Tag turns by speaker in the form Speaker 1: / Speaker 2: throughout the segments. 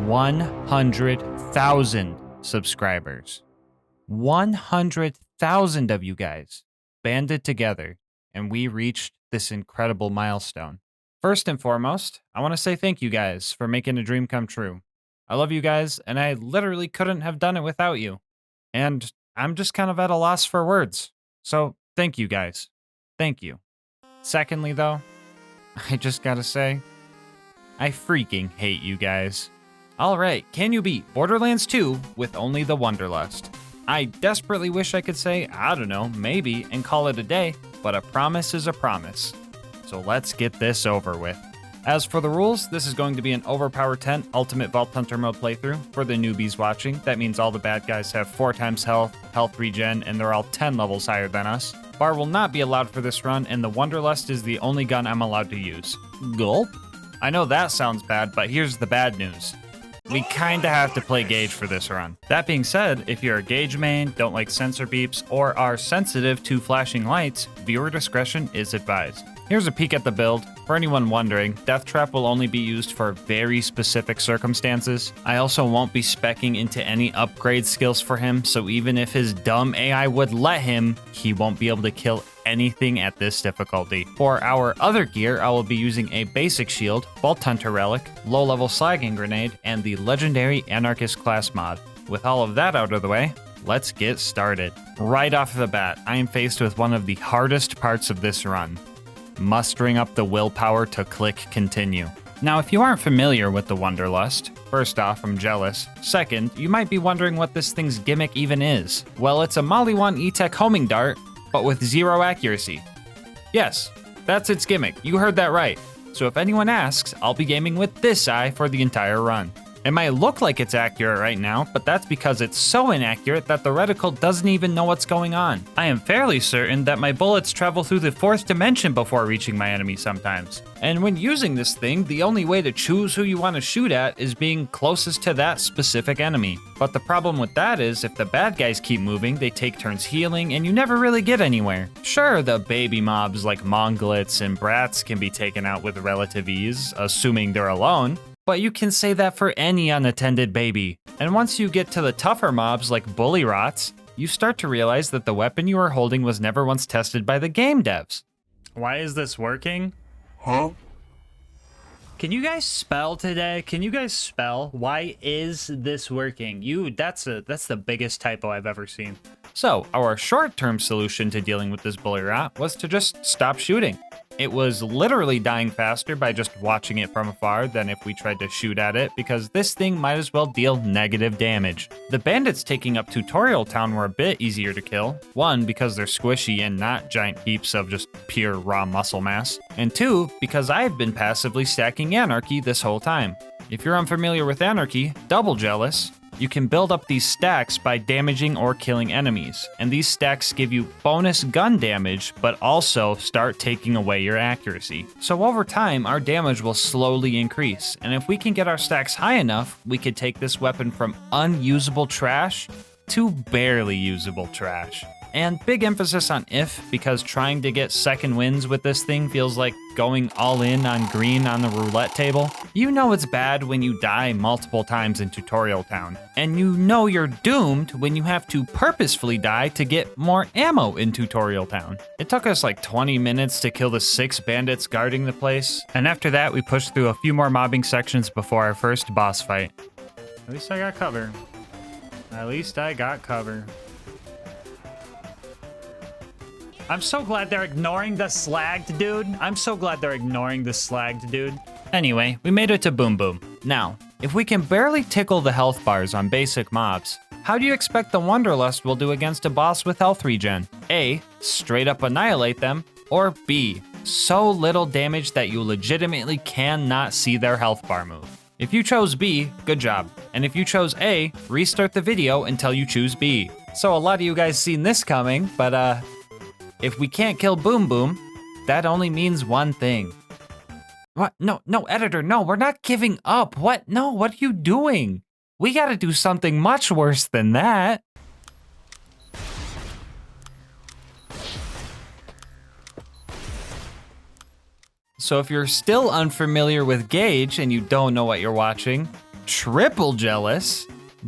Speaker 1: 100,000 subscribers. 100,000 of you guys banded together, and we reached this incredible milestone. First and foremost, I want to say thank you guys for making a dream come true. I love you guys, and I literally couldn't have done it without you. And I'm just kind of at a loss for words. So thank you guys. Thank you. Secondly, though, I just gotta say, I freaking hate you guys. Alright, can you beat Borderlands 2 with only the Wanderlust? I desperately wish I could say, I don't know, maybe, and call it a day, but a promise is a promise. So let's get this over with. As for the rules, this is going to be an Overpower 10 Ultimate Vault Hunter mode playthrough. For the newbies watching, that means all the bad guys have 4 times health, health regen, and they're all 10 levels higher than us. Bar will not be allowed for this run, and the Wanderlust is the only gun I'm allowed to use. Gulp? I know that sounds bad, but here's the bad news. We kinda have to play Gaige for this run. That being said, if you're a Gaige main, don't like sensor beeps, or are sensitive to flashing lights, viewer discretion is advised. Here's a peek at the build. For anyone wondering, Death Trap will only be used for very specific circumstances. I also won't be speccing into any upgrade skills for him, so even if his dumb AI would let him, he won't be able to kill anything at this difficulty. For our other gear, I will be using a basic shield, Vault Hunter Relic, low-level Slagging Grenade, and the legendary Anarchist class mod. With all of that out of the way, let's get started. Right off the bat, I am faced with one of the hardest parts of this run. Mustering up the willpower to click continue. Now, if you aren't familiar with the Wanderlust, first off, I'm jealous. Second, you might be wondering what this thing's gimmick even is. Well, it's a Mali 1 E-Tech homing dart, but with 0 accuracy. Yes, that's its gimmick. You heard that right. So if anyone asks, I'll be gaming with this eye for the entire run. It might look like it's accurate right now, but that's because it's so inaccurate that the reticle doesn't even know what's going on. I am fairly certain that my bullets travel through the 4th dimension before reaching my enemy sometimes. And when using this thing, the only way to choose who you want to shoot at is being closest to that specific enemy. But the problem with that is, if the bad guys keep moving, they take turns healing, and you never really get anywhere. Sure, the baby mobs like Monglets and Brats can be taken out with relative ease, assuming they're alone. But you can say that for any unattended baby. And once you get to the tougher mobs like Bully Rots, you start to realize that the weapon you are holding was never once tested by the game devs. Why is this working?
Speaker 2: Huh?
Speaker 1: Can you guys spell today? Can you guys spell? Why is this working? That's the biggest typo I've ever seen. So, our short-term solution to dealing with this Bully Rot was to just stop shooting. It was literally dying faster by just watching it from afar than if we tried to shoot at it, because this thing might as well deal negative damage. The bandits taking up Tutorial Town were a bit easier to kill. 1, because they're squishy and not giant heaps of just pure raw muscle mass. And 2, because I've been passively stacking Anarchy this whole time. If you're unfamiliar with Anarchy, double jealous. You can build up these stacks by damaging or killing enemies, and these stacks give you bonus gun damage, but also start taking away your accuracy. So over time, our damage will slowly increase, and if we can get our stacks high enough, we could take this weapon from unusable trash to barely usable trash. And big emphasis on if, because trying to get second wins with this thing feels like going all in on green on the roulette table. You know it's bad when you die multiple times in Tutorial Town, and you know you're doomed when you have to purposefully die to get more ammo in Tutorial Town. It took us like 20 minutes to kill the 6 bandits guarding the place, and after that we pushed through a few more mobbing sections before our first boss fight. At least I got cover. At least I got cover. I'm so glad they're ignoring the slagged dude. I'm so glad they're ignoring the slagged dude. Anyway, we made it to Boom Boom. Now, if we can barely tickle the health bars on basic mobs, how do you expect the Wanderlust will do against a boss with health regen? A, straight up annihilate them, or B, so little damage that you legitimately cannot see their health bar move. If you chose B, good job. And if you chose A, restart the video until you choose B. So a lot of you guys seen this coming, but if we can't kill Boom Boom, that only means one thing. What? No, editor, no, we're not giving up. What? No, what are you doing? We gotta do something much worse than that. So if you're still unfamiliar with Gaige and you don't know what you're watching, triple jealous,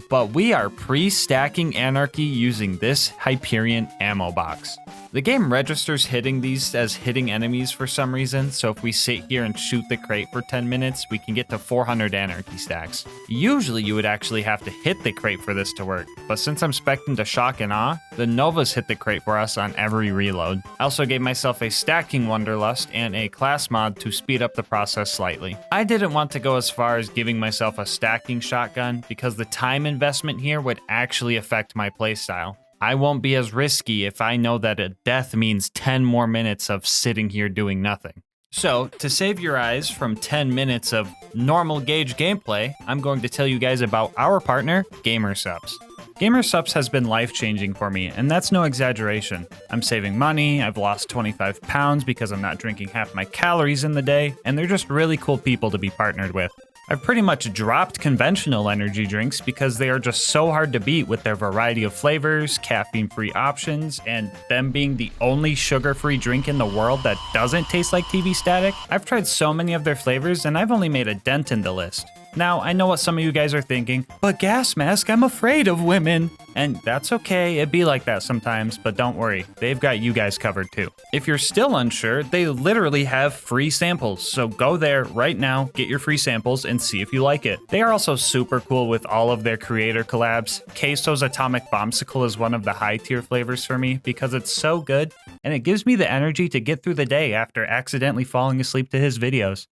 Speaker 1: but we are pre-stacking Anarchy using this Hyperion ammo box. The game registers hitting these as hitting enemies for some reason, so if we sit here and shoot the crate for 10 minutes, we can get to 400 Anarchy stacks. Usually you would actually have to hit the crate for this to work, but since I'm spec'd into Shock and Awe, the Novas hit the crate for us on every reload. I also gave myself a stacking Wanderlust and a class mod to speed up the process slightly. I didn't want to go as far as giving myself a stacking shotgun because the time investment here would actually affect my playstyle. I won't be as risky if I know that a death means 10 more minutes of sitting here doing nothing. So, to save your eyes from 10 minutes of normal Gaige gameplay, I'm going to tell you guys about our partner, Gamersupps. Gamersupps has been life-changing for me, and that's no exaggeration. I'm saving money, I've lost 25 pounds because I'm not drinking half my calories in the day, and they're just really cool people to be partnered with. I've pretty much dropped conventional energy drinks because they are just so hard to beat with their variety of flavors, caffeine-free options, and them being the only sugar-free drink in the world that doesn't taste like TV static. I've tried so many of their flavors and I've only made a dent in the list. Now, I know what some of you guys are thinking, but Gas Mask, I'm afraid of women. And that's okay, it be like that sometimes, but don't worry, they've got you guys covered too. If you're still unsure, they literally have free samples, so go there right now, get your free samples, and see if you like it. They are also super cool with all of their creator collabs. Queso's Atomic Bombsicle is one of the high tier flavors for me because it's so good, and it gives me the energy to get through the day after accidentally falling asleep to his videos.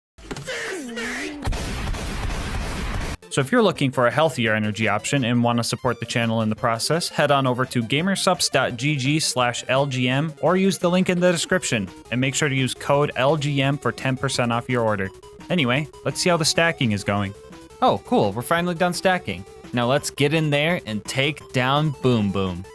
Speaker 1: So if you're looking for a healthier energy option and want to support the channel in the process, head on over to gamersupps.gg/LGM or use the link in the description, and make sure to use code LGM for 10% off your order. Anyway, let's see how the stacking is going. Oh, cool, we're finally done stacking. Now let's get in there and take down Bewm.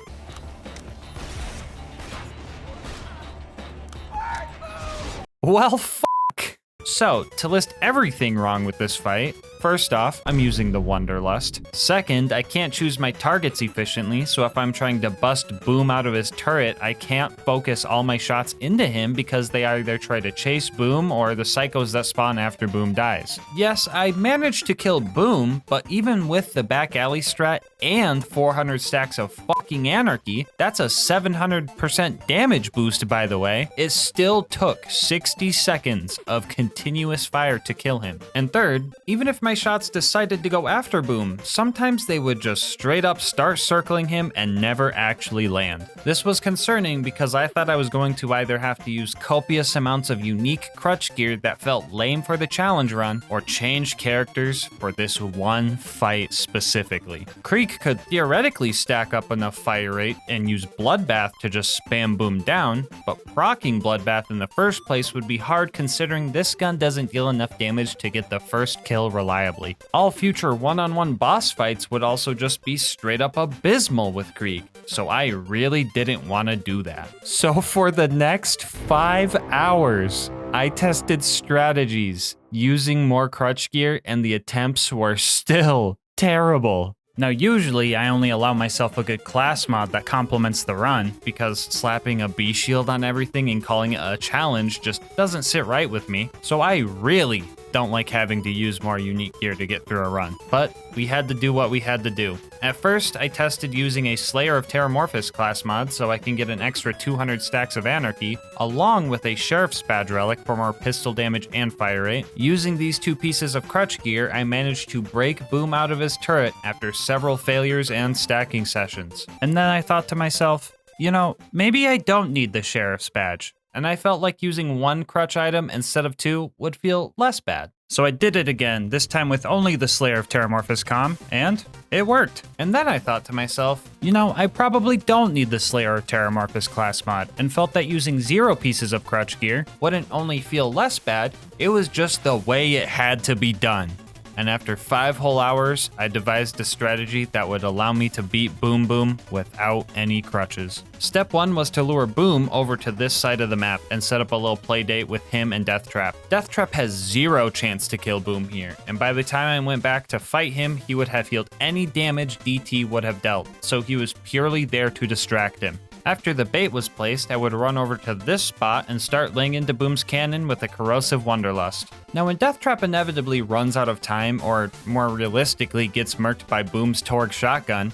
Speaker 1: Well, fuck! So, to list everything wrong with this fight, first off, I'm using the Wanderlust. Second, I can't choose my targets efficiently, so if I'm trying to bust Bewm out of his turret, I can't focus all my shots into him because they either try to chase Bewm or the psychos that spawn after Bewm dies. Yes, I managed to kill Bewm, but even with the back alley strat and 400 stacks of fucking Anarchy, that's a 700% damage boost by the way, it still took 60 seconds of continuous fire to kill him. And third, even if my shots decided to go after Bewm, sometimes they would just straight up start circling him and never actually land. This was concerning because I thought I was going to either have to use copious amounts of unique crutch gear that felt lame for the challenge run, or change characters for this one fight specifically. Creek could theoretically stack up enough fire rate and use Bloodbath to just spam Bewm down, but proccing Bloodbath in the first place would be hard considering this gun doesn't deal enough damage to get the first kill reliably. All future one-on-one boss fights would also just be straight up abysmal with Krieg, so I really didn't want to do that. So for the next 5 hours, I tested strategies using more crutch gear and the attempts were still terrible. Now usually I only allow myself a good class mod that complements the run because slapping a B shield on everything and calling it a challenge just doesn't sit right with me, so I really don't like having to use more unique gear to get through a run, but we had to do what we had to do. At first, I tested using a Slayer of Terramorphous class mod so I can get an extra 200 stacks of Anarchy, along with a Sheriff's Badge relic for more pistol damage and fire rate. Using these two pieces of crutch gear, I managed to break Bewm out of his turret after several failures and stacking sessions. And then I thought to myself, you know, maybe I don't need the Sheriff's Badge. And I felt like using one crutch item instead of two would feel less bad. So I did it again, this time with only the Slayer of Terramorphous comm, and it worked. And then I thought to myself, you know, I probably don't need the Slayer of Terramorphous class mod, and felt that using 0 pieces of crutch gear wouldn't only feel less bad, it was just the way it had to be done. And after 5 whole hours, I devised a strategy that would allow me to beat Bewm without any crutches. Step 1 was to lure Bewm over to this side of the map and set up a little play date with him and Deathtrap. Deathtrap has 0 chance to kill Bewm here, and by the time I went back to fight him, he would have healed any damage DT would have dealt, so he was purely there to distract him. After the bait was placed, I would run over to this spot and start laying into Bewm's cannon with a corrosive Wanderlust. Now when Deathtrap inevitably runs out of time, or more realistically gets murked by Bewm's Torgue shotgun,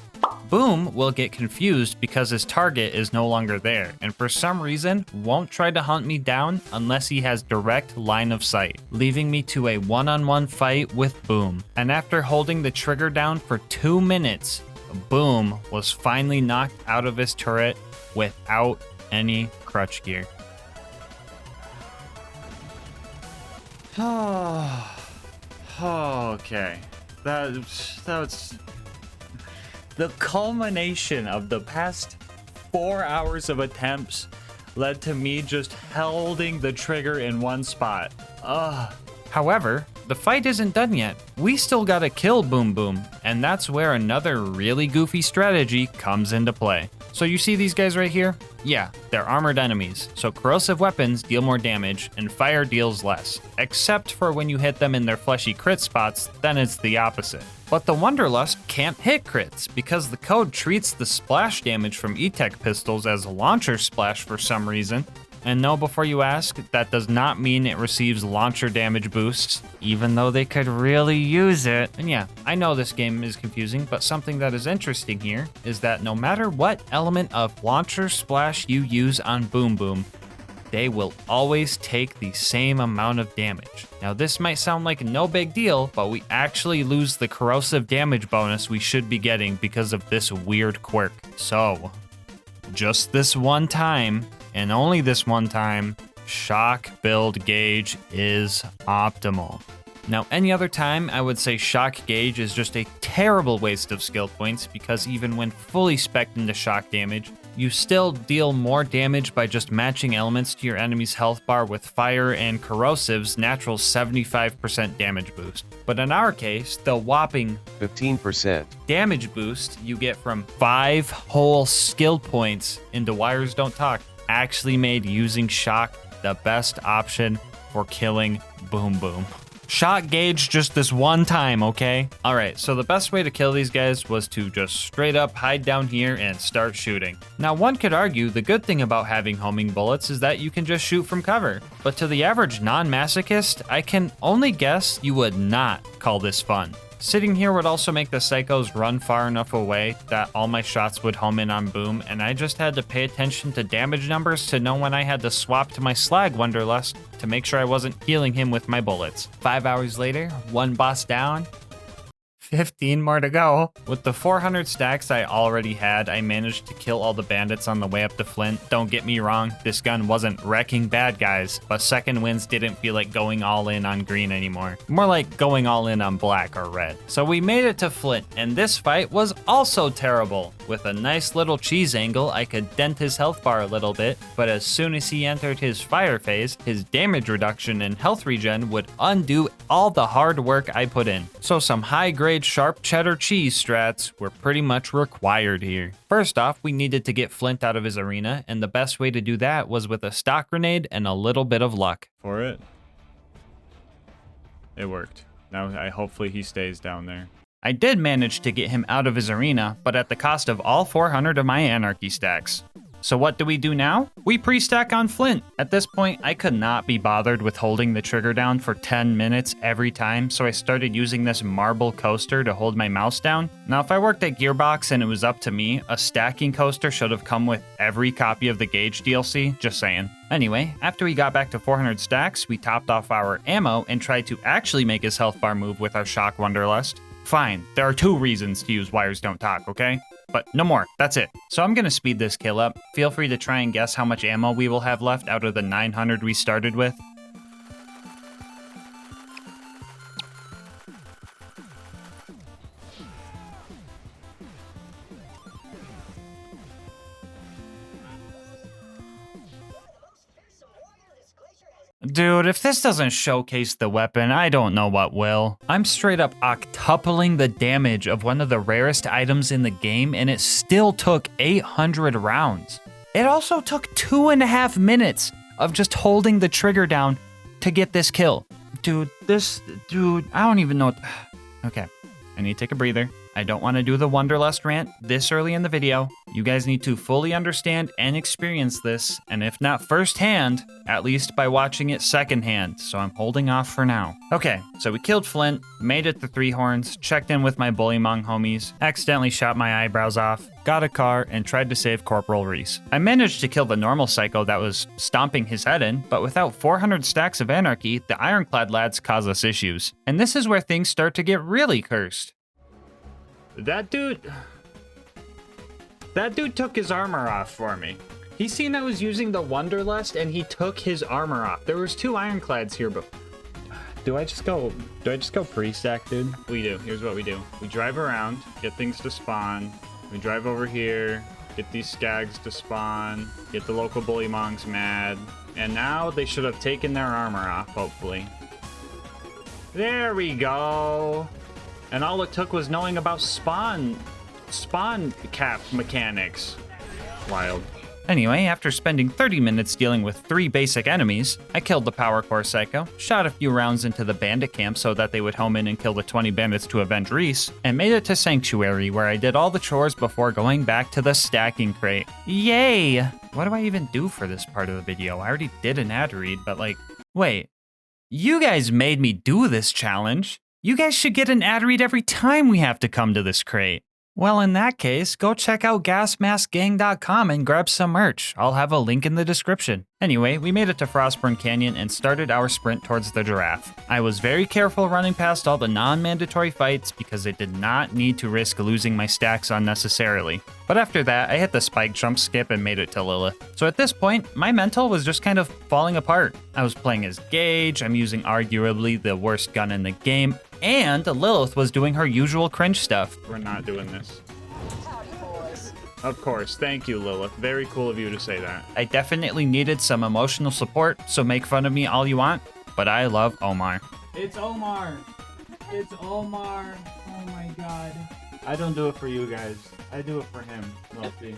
Speaker 1: Bewm will get confused because his target is no longer there, and for some reason won't try to hunt me down unless he has direct line of sight, leaving me to a one-on-one fight with Bewm. And after holding the trigger down for 2 minutes, Bewm was finally knocked out of his turret without any crutch gear. Okay. That's the culmination of the past 4 hours of attempts led to me just holding the trigger in one spot. However, the fight isn't done yet. We still gotta kill Bewm, and that's where another really goofy strategy comes into play. So you see these guys right here? Yeah, they're armored enemies, so corrosive weapons deal more damage and fire deals less. Except for when you hit them in their fleshy crit spots, then it's the opposite. But the Wanderlust can't hit crits because the code treats the splash damage from E-Tech pistols as a launcher splash for some reason. And no, before you ask, that does not mean it receives launcher damage boosts, even though they could really use it. And yeah, I know this game is confusing, but something that is interesting here is that no matter what element of launcher splash you use on Bewm, they will always take the same amount of damage. Now this might sound like no big deal, but we actually lose the corrosive damage bonus we should be getting because of this weird quirk. So, just this one time, and only this one time, shock build Gaige is optimal. Now, any other time, I would say shock Gaige is just a terrible waste of skill points because even when fully spec'd into shock damage, you still deal more damage by just matching elements to your enemy's health bar with fire and corrosive's natural 75% damage boost. But in our case, the whopping
Speaker 2: 15%
Speaker 1: damage boost you get from 5 whole skill points into Wires Don't Talk actually made using shock the best option for killing Bewm. Shock Gaige just this one time, okay? Alright, so the best way to kill these guys was to just straight up hide down here and start shooting. Now one could argue the good thing about having homing bullets is that you can just shoot from cover. But to the average non-masochist, I can only guess you would not call this fun. Sitting here would also make the psychos run far enough away that all my shots would home in on Bewm, and I just had to pay attention to damage numbers to know when I had to swap to my slag Wanderlust to make sure I wasn't healing him with my bullets. 5 hours later, one boss down, 15 more to go. With the 400 stacks I already had, I managed to kill all the bandits on the way up to Flynt. Don't get me wrong, this gun wasn't wrecking bad guys, but second wins didn't feel like going all in on green anymore. More like going all in on black or red. So we made it to Flynt, and this fight was also terrible. With a nice little cheese angle, I could dent his health bar a little bit, but as soon as he entered his fire phase, his damage reduction and health regen would undo all the hard work I put in. So some high-grade sharp cheddar cheese strats were pretty much required here. First off, we needed to get Flynt out of his arena, and the best way to do that was with a stock grenade and a little bit of luck.
Speaker 3: For it. It worked. Now hopefully he stays down there.
Speaker 1: I did manage to get him out of his arena, but at the cost of all 400 of my anarchy stacks. So what do we do now? We pre-stack on Flynt. At this point, I could not be bothered with holding the trigger down for 10 minutes every time, so I started using this marble coaster to hold my mouse down. Now, if I worked at Gearbox and it was up to me, a stacking coaster should have come with every copy of the Gaige DLC, just saying. Anyway, after we got back to 400 stacks, we topped off our ammo and tried to actually make his health bar move with our shock Wanderlust. Fine, there are 2 reasons to use Wires Don't Talk, okay? But no more, that's it. So I'm gonna speed this kill up. Feel free to try and guess how much ammo we will have left out of the 900 we started with. Dude, if this doesn't showcase the weapon, I don't know what will. I'm straight up octupling the damage of one of the rarest items in the game, and it still took 800 rounds. It also took 2.5 minutes of just holding the trigger down to get this kill. Dude, I don't even know what... Okay, I need to take a breather. I don't want to do the Wanderlust rant this early in the video. You guys need to fully understand and experience this, and if not firsthand, at least by watching it secondhand, so I'm holding off for now. Okay, so we killed Flynt, made it to Three Horns, checked in with my Bullymong homies, accidentally shot my eyebrows off, got a car, and tried to save Corporal Reese. I managed to kill the normal psycho that was stomping his head in, but without 400 stacks of anarchy, the Ironclad lads cause us issues. And this is where things start to get really cursed.
Speaker 3: That dude took his armor off for me. He seen I was using the Wanderlust and he took his armor off. There was 2 Ironclads here, but do I just go pre-stack, dude? We do. Here's what we do. We drive around, get things to spawn. We drive over here, get these skags to spawn, get the local Bullymongs mad, and now they should have taken their armor off, hopefully. There we go. And all it took was knowing about spawn cap mechanics. Wild.
Speaker 1: Anyway, after spending 30 minutes dealing with 3 basic enemies, I killed the Power Core Psycho, shot a few rounds into the bandit camp so that they would home in and kill the 20 bandits to avenge Reese, and made it to Sanctuary where I did all the chores before going back to the stacking crate. Yay! What do I even do for this part of the video? I already did an ad read, but like, wait. You guys made me do this challenge. You guys should get an ad read every time we have to come to this crate. Well, in that case, go check out gasmaskgang.com and grab some merch. I'll have a link in the description. Anyway, we made it to Frostburn Canyon and started our sprint towards the giraffe. I was very careful running past all the non-mandatory fights because I did not need to risk losing my stacks unnecessarily. But after that, I hit the spike jump skip and made it to Lilith. So at this point, my mental was just kind of falling apart. I was playing as Gaige, I'm using arguably the worst gun in the game, and Lilith was doing her usual cringe stuff.
Speaker 3: We're not doing this. Of course, thank you, Lilith. Very cool of you to say that.
Speaker 1: I definitely needed some emotional support, so make fun of me all you want, but I love Omar.
Speaker 3: It's Omar! It's Omar! Oh my god. I don't do it for you guys. I do it for him, Milty.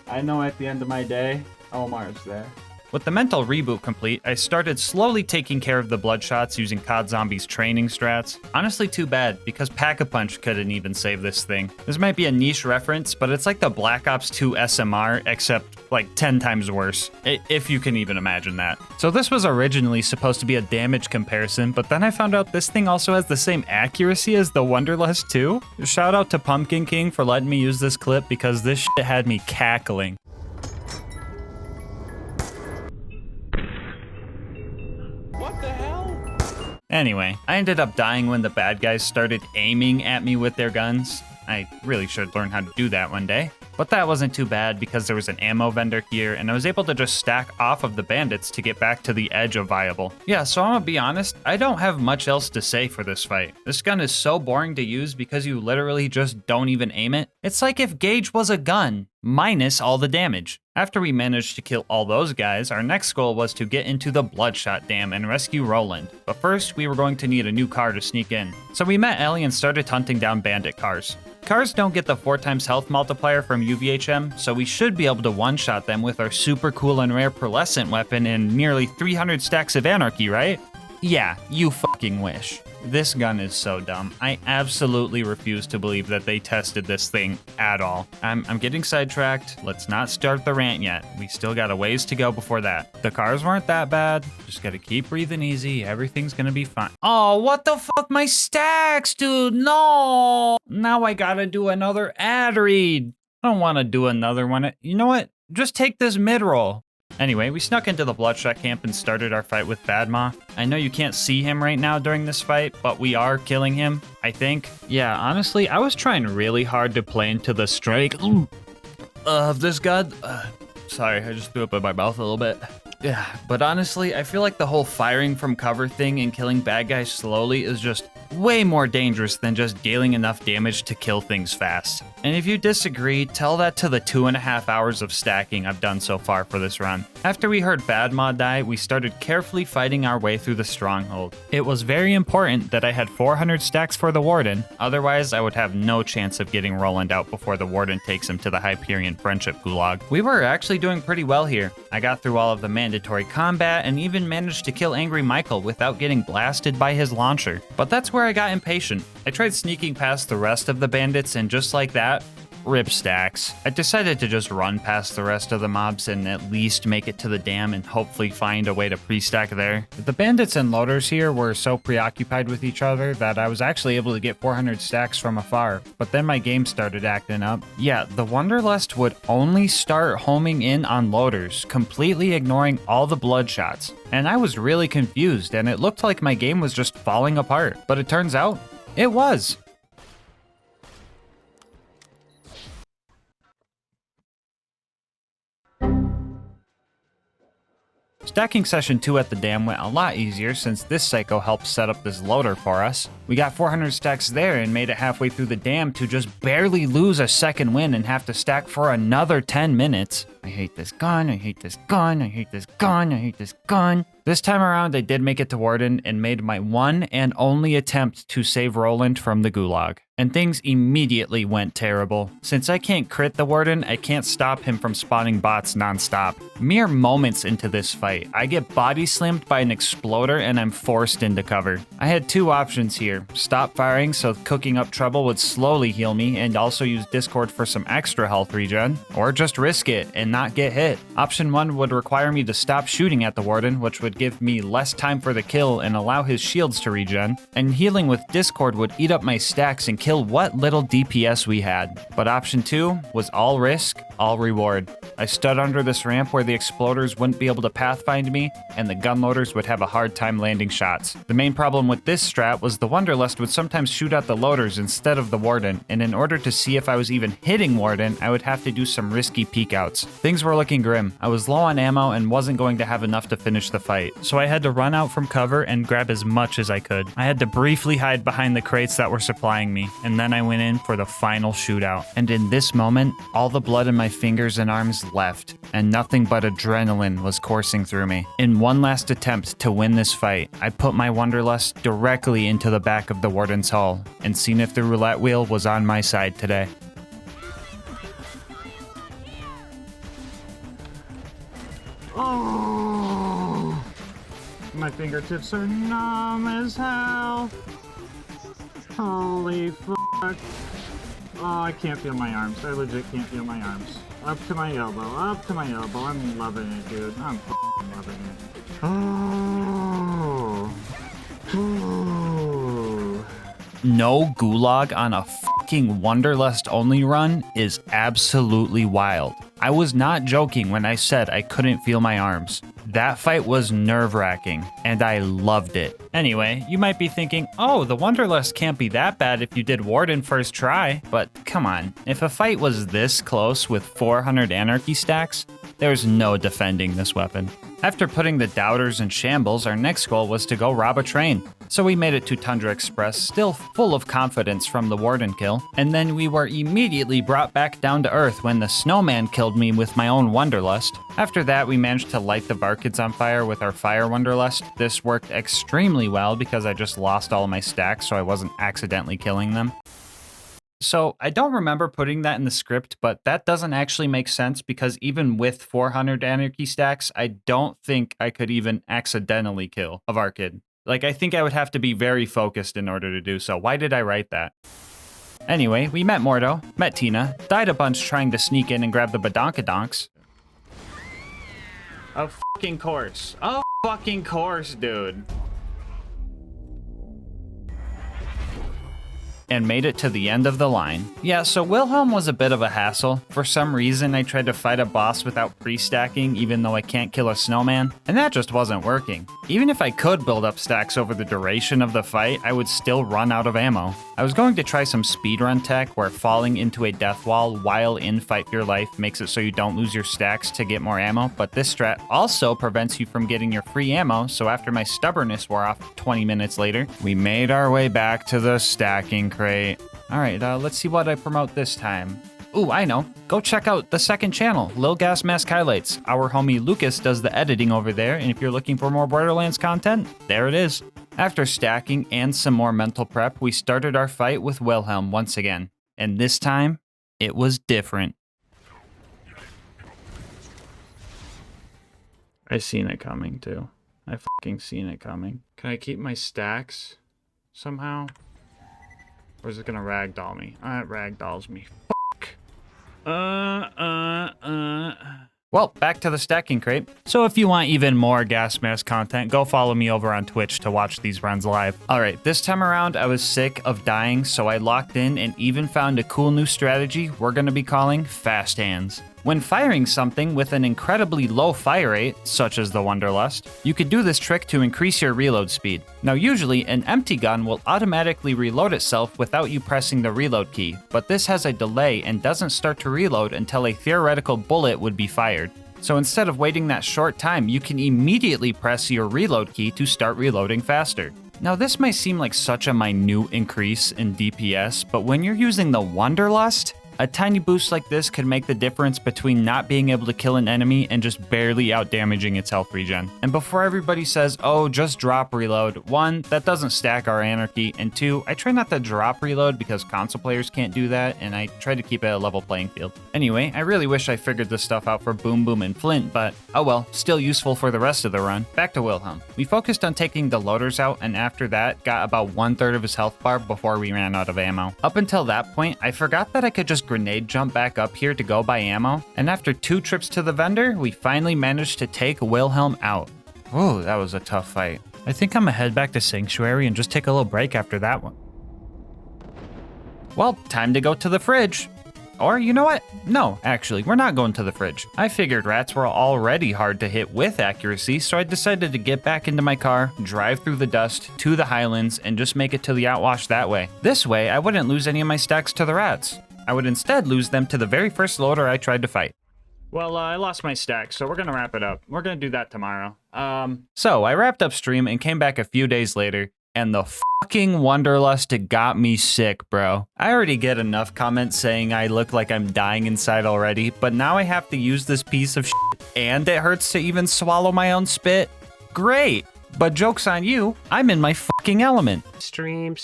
Speaker 3: I know at the end of my day, Omar's there.
Speaker 1: With the mental reboot complete, I started slowly taking care of the Bloodshots using COD Zombies training strats. Honestly too bad, because Pack-a-Punch couldn't even save this thing. This might be a niche reference, but it's like the Black Ops 2 SMR, except like 10 times worse, if you can even imagine that. So this was originally supposed to be a damage comparison, but then I found out this thing also has the same accuracy as the Wanderlust 2. Shout out to Pumpkin King for letting me use this clip because this shit had me cackling. Anyway, I ended up dying when the bad guys started aiming at me with their guns. I really should learn how to do that one day. But that wasn't too bad because there was an ammo vendor here and I was able to just stack off of the bandits to get back to the edge of viable. Yeah, so I'm gonna be honest, I don't have much else to say for this fight. This gun is so boring to use because you literally just don't even aim it. It's like if Gaige was a gun, minus all the damage. After we managed to kill all those guys, our next goal was to get into the Bloodshot Dam and rescue Roland. But first, we were going to need a new car to sneak in. So we met Ellie and started hunting down bandit cars. Cars don't get the 4x health multiplier from UVHM, so we should be able to one-shot them with our super cool and rare pearlescent weapon and nearly 300 stacks of anarchy, right? Yeah, you fucking wish. This gun is so dumb. I absolutely refuse to believe that they tested this thing at all. I'm getting sidetracked. Let's not start the rant yet. We still got a ways to go before that. The cars weren't that bad. Just gotta keep breathing easy. Everything's gonna be fine. Oh, what the fuck? My stacks, dude. No. Now I gotta do another ad read. I don't want to do another one. You know what? Just take this mid-roll. Anyway, we snuck into the Bloodshot camp and started our fight with Badma. I know you can't see him right now during this fight, but we are killing him, I think. Yeah, honestly, I was trying really hard to play into the strike of this gun. Sorry, I just threw up in my mouth a little bit. Yeah, but honestly, I feel like the whole firing from cover thing and killing bad guys slowly is just way more dangerous than just dealing enough damage to kill things fast. And if you disagree, tell that to the 2.5 hours of stacking I've done so far for this run. After we heard Badma die, we started carefully fighting our way through the stronghold. It was very important that I had 400 stacks for the Warden, otherwise I would have no chance of getting Roland out before the Warden takes him to the Hyperion Friendship Gulag. We were actually doing pretty well here. I got through all of the mandatory combat and even managed to kill Angry Michael without getting blasted by his launcher. But that's where where I got impatient. I tried sneaking past the rest of the bandits, and just like that, rip stacks. I decided to just run past the rest of the mobs and at least make it to the dam and hopefully find a way to pre-stack there. The bandits and loaders here were so preoccupied with each other that I was actually able to get 400 stacks from afar, but then my game started acting up. Yeah, the Wanderlust would only start homing in on loaders, completely ignoring all the bloodshots. And I was really confused, and it looked like my game was just falling apart, but it turns out, it was. Stacking session 2 at the dam went a lot easier since this psycho helped set up this loader for us. We got 400 stacks there and made it halfway through the dam to just barely lose a second win and have to stack for another 10 minutes. I hate this gun, I hate this gun, I hate this gun, I hate this gun. This time around, I did make it to Warden and made my one and only attempt to save Roland from the gulag. And things immediately went terrible. Since I can't crit the Warden, I can't stop him from spawning bots nonstop. Mere moments into this fight, I get body slammed by an exploder and I'm forced into cover. I had two options here. Stop firing so cooking up trouble would slowly heal me and also use Discord for some extra health regen, or just risk it and not get hit. Option 1 would require me to stop shooting at the Warden, which would give me less time for the kill and allow his shields to regen, and healing with Discord would eat up my stacks and kill what little DPS we had. But option 2 was all risk, all reward. I stood under this ramp where the exploders wouldn't be able to pathfind me, and the gunloaders would have a hard time landing shots. The main problem with this strat was the Wanderlust would sometimes shoot at the loaders instead of the Warden, and in order to see if I was even hitting Warden, I would have to do some risky peekouts. Things were looking grim. I was low on ammo and wasn't going to have enough to finish the fight, so I had to run out from cover and grab as much as I could. I had to briefly hide behind the crates that were supplying me, and then I went in for the final shootout. And in this moment, all the blood in my fingers and arms left, and nothing but adrenaline was coursing through me. In one last attempt to win this fight, I put my Wanderlust directly into the back of the Warden's hull, and seen if the roulette wheel was on my side today.
Speaker 3: Oh, my fingertips are numb as hell. Holy fuck. Oh, I can't feel my arms. I legit can't feel my arms. Up to my elbow, up to my elbow. I'm loving it, dude. I'm f***ing loving it. Oh. Oh.
Speaker 1: No gulag on a fucking Wanderlust only run is absolutely wild. I was not joking when I said I couldn't feel my arms. That fight was nerve-wracking, and I loved it. Anyway, you might be thinking, oh, the Wanderlust can't be that bad if you did Warden first try, but come on, if a fight was this close with 400 anarchy stacks, there's no defending this weapon. After putting the doubters in shambles, our next goal was to go rob a train. So we made it to Tundra Express, still full of confidence from the Warden kill, and then we were immediately brought back down to earth when the snowman killed me with my own Wanderlust. After that, we managed to light the Barkids on fire with our fire Wanderlust. This worked extremely well because I just lost all of my stacks so I wasn't accidentally killing them. So I don't remember putting that in the script, but that doesn't actually make sense because even with 400 anarchy stacks, I don't think I could even accidentally kill a Barkid. Like, I think I would have to be very focused in order to do so. Why did I write that? Anyway, we met Mordo, met Tina, died a bunch trying to sneak in and grab the badonkadonks. Of fucking course. Of fucking course, dude. And made it to the end of the line. Yeah, so Wilhelm was a bit of a hassle. For some reason, I tried to fight a boss without pre-stacking, even though I can't kill a snowman, and that just wasn't working. Even if I could build up stacks over the duration of the fight, I would still run out of ammo. I was going to try some speedrun tech, where falling into a death wall while in Fight for Your Life makes it so you don't lose your stacks to get more ammo, but this strat also prevents you from getting your free ammo, so after my stubbornness wore off 20 minutes later, we made our way back to the stacking crate. Alright, let's see what I promote this time. Ooh, I know. Go check out the second channel, Lil Gas Mask Highlights. Our homie Lucas does the editing over there, and if you're looking for more Borderlands content, there it is. After stacking and some more mental prep, we started our fight with Wilhelm once again. And this time, it was different. I seen it coming, too. I fucking seen it coming. Can I keep my stacks?
Speaker 3: somehow? Or is it gonna ragdoll me? It ragdolls me. Fuck.
Speaker 1: Well, back to the stacking crate. So if you want even more gas mask content, go follow me over on Twitch to watch these runs live. Alright, this time around I was sick of dying, so I locked in and even found a cool new strategy we're gonna be calling Fast Hands. When firing something with an incredibly low fire rate, such as the Wanderlust, you could do this trick to increase your reload speed. Now usually, an empty gun will automatically reload itself without you pressing the reload key, but this has a delay and doesn't start to reload until a theoretical bullet would be fired. So instead of waiting that short time, you can immediately press your reload key to start reloading faster. Now this might seem like such a minute increase in DPS, but when you're using the Wanderlust, a tiny boost like this could make the difference between not being able to kill an enemy and just barely out-damaging its health regen. And before everybody says, oh, just drop reload, 1, that doesn't stack our anarchy, and 2, I try not to drop reload because console players can't do that, and I try to keep it a level playing field. Anyway, I really wish I figured this stuff out for Bewm and Flynt, but oh well, still useful for the rest of the run. Back to Wilhelm. We focused on taking the loaders out, and after that, got about 1/3 of his health bar before we ran out of ammo. Up until that point, I forgot that I could just grenade jump back up here to go buy ammo, and after 2 trips to the vendor, we finally managed to take Wilhelm out. Oh, that was a tough fight. I think I'm gonna head back to Sanctuary and just take a little break after that one. Well, time to go to the fridge. Or, you know what? No, actually, we're not going to the fridge. I figured rats were already hard to hit with accuracy, so I decided to get back into my car, drive through the dust to the Highlands, and just make it to the outwash that way. This way, I wouldn't lose any of my stacks to the rats. I would instead lose them to the very first loader I tried to fight.
Speaker 3: Well, I lost my stack, so we're gonna wrap it up. We're gonna do that tomorrow.
Speaker 1: So I wrapped up stream and came back a few days later, and the fucking Wanderlust got me sick, bro. I already get enough comments saying I look like I'm dying inside already, but now I have to use this piece of shit, and it hurts to even swallow my own spit. Great! But joke's on you, I'm in my fucking element.
Speaker 2: Stream.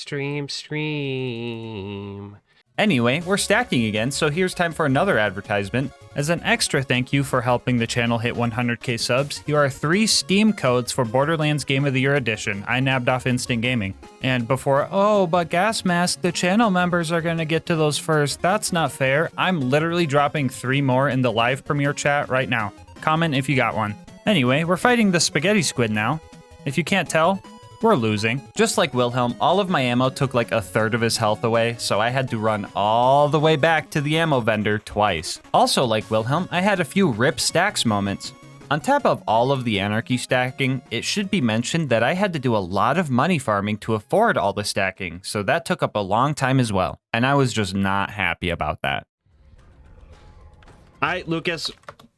Speaker 1: Anyway, we're stacking again, so here's time for another advertisement. As an extra thank you for helping the channel hit 100k subs, here are 3 Steam codes for Borderlands Game of the Year Edition I nabbed off Instant Gaming. And before, oh, but Gas Mask, the channel members are gonna get to those first, that's not fair, I'm literally dropping 3 more in the live premiere chat right now. Comment if you got one. Anyway, we're fighting the Spaghetti Squid now. If you can't tell, we're losing. Just like Wilhelm, all of my ammo took like 1/3 of his health away, so I had to run all the way back to the ammo vendor twice. Also like Wilhelm, I had a few rip stacks moments. On top of all of the anarchy stacking, it should be mentioned that I had to do a lot of money farming to afford all the stacking, so that took up a long time as well, and I was just not happy about that.
Speaker 2: Alright, Lucas,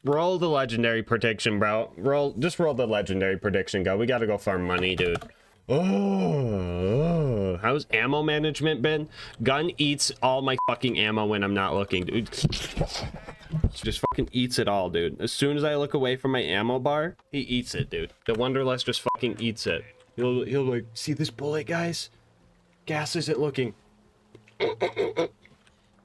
Speaker 2: roll the legendary prediction, bro. Just roll the legendary prediction, go. We gotta go farm money, dude. Oh, how's ammo management been? Gun eats all my fucking ammo when I'm not looking, dude. Just fucking eats it all, dude. As soon as I look away from my ammo bar, he eats it, dude. The Wanderlust just fucking eats it. He'll like, see this bullet, guys? Gas isn't looking.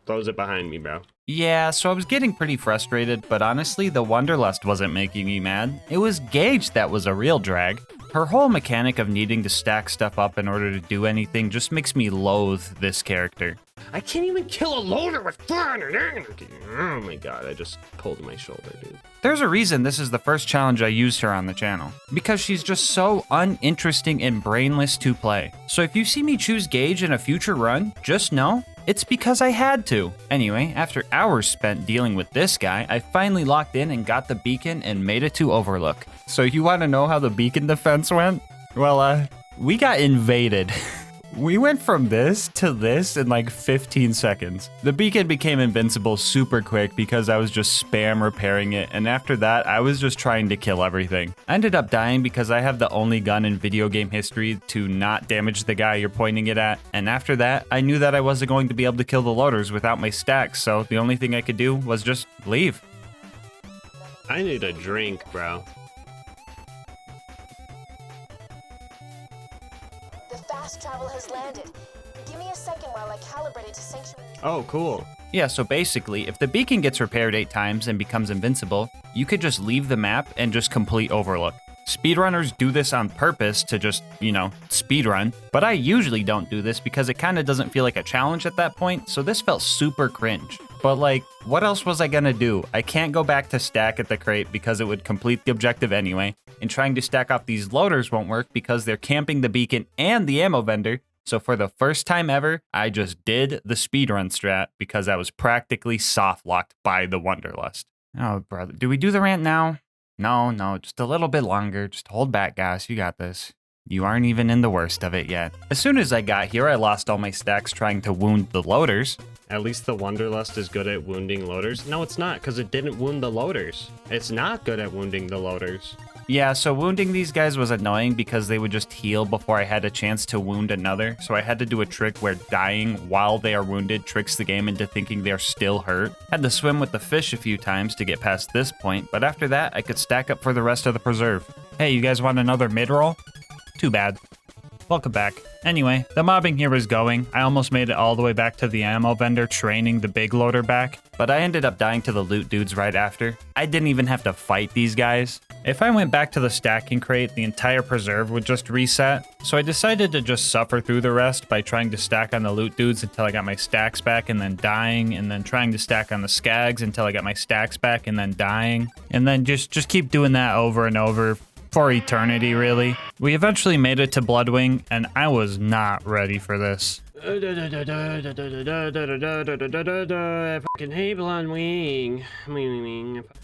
Speaker 2: Throws it behind me, bro.
Speaker 1: Yeah, so I was getting pretty frustrated, but honestly, the Wanderlust wasn't making me mad. It was Gaige that was a real drag. Her whole mechanic of needing to stack stuff up in order to do anything just makes me loathe this character.
Speaker 2: I can't even kill a loader with 400 anarchy. Oh my god, I just pulled my shoulder, dude.
Speaker 1: There's a reason this is the first challenge I used her on the channel. Because she's just so uninteresting and brainless to play. So if you see me choose Gaige in a future run, just know, it's because I had to. Anyway, after hours spent dealing with this guy, I finally locked in and got the beacon and made it to Overlook. So you want to know how the beacon defense went? Well, we got invaded. We went from this to this in like 15 seconds. The beacon became invincible super quick because I was just spam repairing it, and after that, I was just trying to kill everything. I ended up dying because I have the only gun in video game history to not damage the guy you're pointing it at, and after that, I knew that I wasn't going to be able to kill the loaders without my stacks, so the only thing I could do was just leave.
Speaker 2: I need a drink, bro.
Speaker 4: Fast travel has landed. Give me a second while I calibrate it to Sanctuary.
Speaker 2: Oh, cool.
Speaker 1: Yeah, so basically, if the beacon gets repaired 8 times and becomes invincible, you could just leave the map and just complete Overlook. Speedrunners do this on purpose to just, speedrun, but I usually don't do this because it kind of doesn't feel like a challenge at that point, so this felt super cringe. But like, what else was I gonna do? I can't go back to stack at the crate because it would complete the objective anyway, and trying to stack off these loaders won't work because they're camping the beacon and the ammo vendor, so for the first time ever, I just did the speedrun strat because I was practically soft-locked by the Wanderlust. Oh, brother. Do we do the rant now? No, just a little bit longer. Just hold back, guys. You got this. You aren't even in the worst of it yet. As soon as I got here, I lost all my stacks trying to wound the loaders.
Speaker 2: At least the Wanderlust is good at wounding loaders. No, it's not, because it didn't wound the loaders. It's not good at wounding the loaders.
Speaker 1: Yeah, so wounding these guys was annoying because they would just heal before I had a chance to wound another. So I had to do a trick where dying while they are wounded tricks the game into thinking they're still hurt. Had to swim with the fish a few times to get past this point, but after that, I could stack up for the rest of the preserve. Hey, you guys want another mid-roll? Too bad. Welcome back. Anyway, the mobbing here is going. I almost made it all the way back to the ammo vendor training the big loader back, but I ended up dying to the loot dudes right after. I didn't even have to fight these guys. If I went back to the stacking crate, the entire preserve would just reset, so I decided to just suffer through the rest by trying to stack on the loot dudes until I got my stacks back and then dying, and then trying to stack on the skags until I got my stacks back and then dying, and then just keep doing that over and over for eternity, really. We eventually made it to Bloodwing, and I was not ready for this.
Speaker 2: I fucking hate Bloodwing.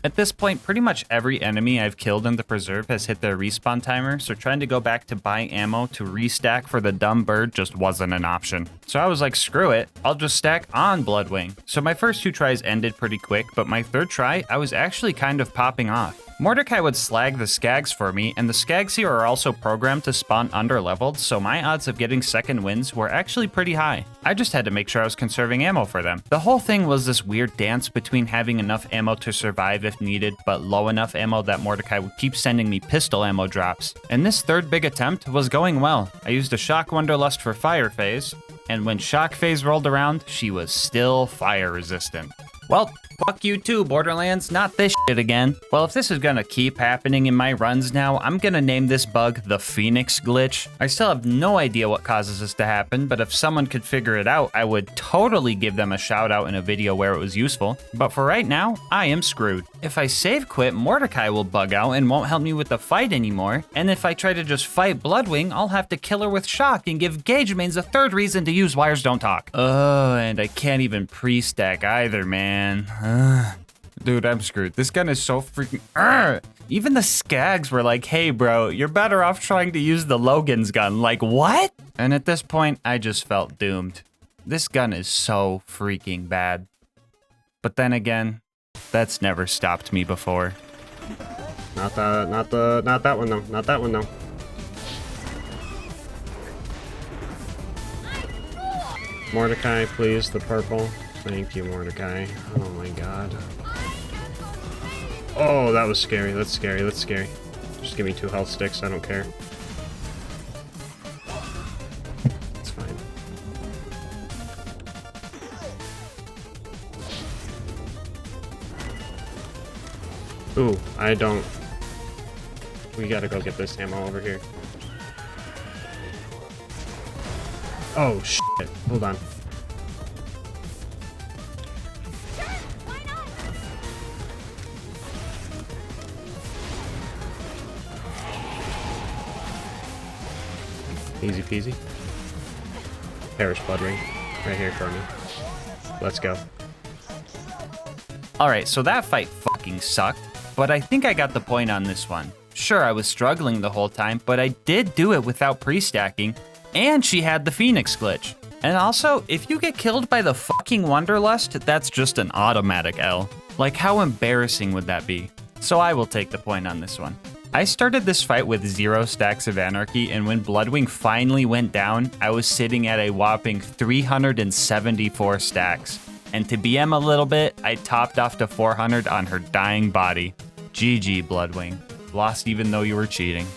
Speaker 1: At this point, pretty much every enemy I've killed in the preserve has hit their respawn timer, so trying to go back to buy ammo to restack for the dumb bird just wasn't an option. So I was like, screw it, I'll just stack on Bloodwing. So my first 2 tries ended pretty quick, but my 3rd try, I was actually kind of popping off. Mordecai would slag the skags for me, and the skags here are also programmed to spawn underleveled, so my odds of getting second wins were actually pretty high. I just had to make sure I was conserving ammo for them. The whole thing was this weird dance between having enough ammo to survive if needed, but low enough ammo that Mordecai would keep sending me pistol ammo drops. And this 3rd big attempt was going well. I used a Shock Wanderlust for fire phase, and when Shock phase rolled around, she was still fire resistant. Well, fuck you too, Borderlands, not this shit again. Well, if this is gonna keep happening in my runs now, I'm gonna name this bug the Phoenix Glitch. I still have no idea what causes this to happen, but if someone could figure it out, I would totally give them a shout out in a video where it was useful. But for right now, I am screwed. If I save quit, Mordecai will bug out and won't help me with the fight anymore. And if I try to just fight Bloodwing, I'll have to kill her with Shock and give Gaige mains a 3rd reason to use Wires Don't Talk. Oh, and I can't even pre-stack either, man. Dude, I'm screwed. This gun is so freaking... Even the skags were like, hey bro, you're better off trying to use the Logan's gun. Like, what? And at this point, I just felt doomed. This gun is so freaking bad. But then again, that's never stopped me before.
Speaker 2: Not that one though. Not that one though. Mordecai, please, the purple. Thank you, Mordecai. Oh my god. Oh, that was scary. That's scary. That's scary. Just give me 2 health sticks. I don't care. It's fine. Ooh, I don't... We gotta go get this ammo over here. Oh, shit. Hold on. Easy peasy. Perish Bloodwing. Right here for me. Let's go.
Speaker 1: Alright, so that fight fucking sucked, but I think I got the point on this one. Sure, I was struggling the whole time, but I did do it without pre-stacking, and she had the Phoenix glitch. And also, if you get killed by the fucking Wanderlust, that's just an automatic L. Like, how embarrassing would that be? So I will take the point on this one. I started this fight with 0 stacks of anarchy, and when Bloodwing finally went down, I was sitting at a whopping 374 stacks. And to BM a little bit, I topped off to 400 on her dying body. GG, Bloodwing. Lost even though you were cheating.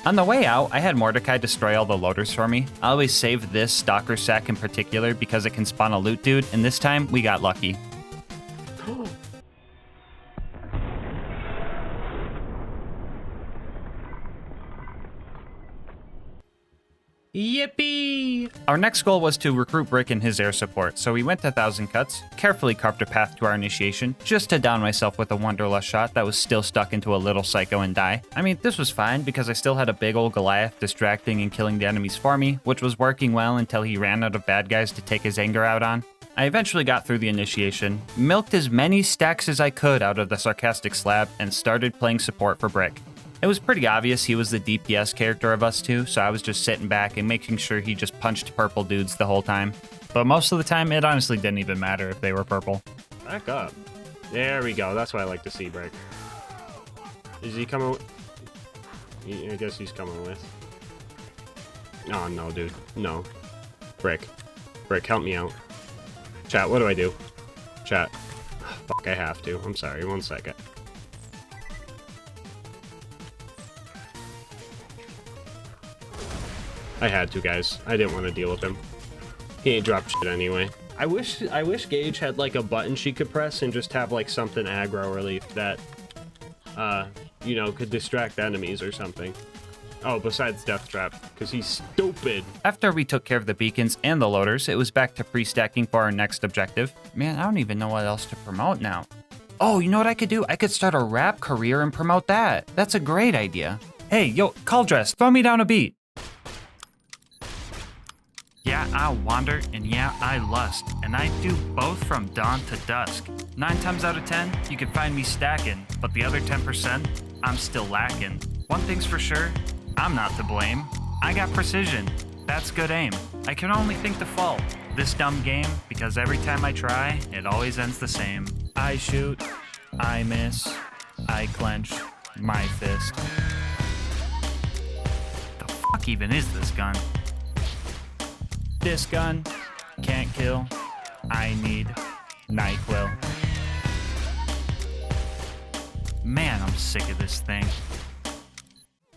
Speaker 1: On the way out, I had Mordecai destroy all the loaders for me. I always save this stalker sack in particular because it can spawn a loot dude, and this time we got lucky. Our next goal was to recruit Brick and his air support, so we went to 1,000 Cuts, carefully carved a path to our initiation, just to down myself with a Wanderlust shot that was still stuck into a little psycho and die. I mean, this was fine because I still had a big old Goliath distracting and killing the enemies for me, which was working well until he ran out of bad guys to take his anger out on. I eventually got through the initiation, milked as many stacks as I could out of the sarcastic slab, and started playing support for Brick. It was pretty obvious he was the DPS character of us two, so I was just sitting back and making sure he just punched purple dudes the whole time. But most of the time, it honestly didn't even matter if they were purple.
Speaker 2: Back up. There we go. That's what I like to see, Brick. Is he coming? I guess he's coming with. Oh, no, dude. No. Brick. Brick, help me out. Chat, what do I do? Chat. Fuck, I have to. I'm sorry. 1 second. I had to, guys. I didn't want to deal with him. He ain't dropped shit anyway. I wish Gaige had like a button she could press and just have like something aggro relief that, you know, could distract enemies or something. Oh, besides Death Trap, because he's stupid.
Speaker 1: After we took care of the beacons and the loaders, it was back to pre-stacking for our next objective. Man, I don't even know what else to promote now. Oh, you know what I could do? I could start a rap career and promote that. That's a great idea. Hey, yo, Cauldress, throw me down a beat. Yeah, I wander, and yeah, I lust, and I do both from dawn to dusk. 9 times out of 10, you can find me stacking, but the other 10%, I'm still lacking. One thing's for sure, I'm not to blame. I got precision, that's good aim. I can only think the fault, this dumb game, because every time I try, it always ends the same. I shoot, I miss, I clench my fist. The fuck even is this gun? This gun can't kill. I need NyQuil. Man, I'm sick of this thing.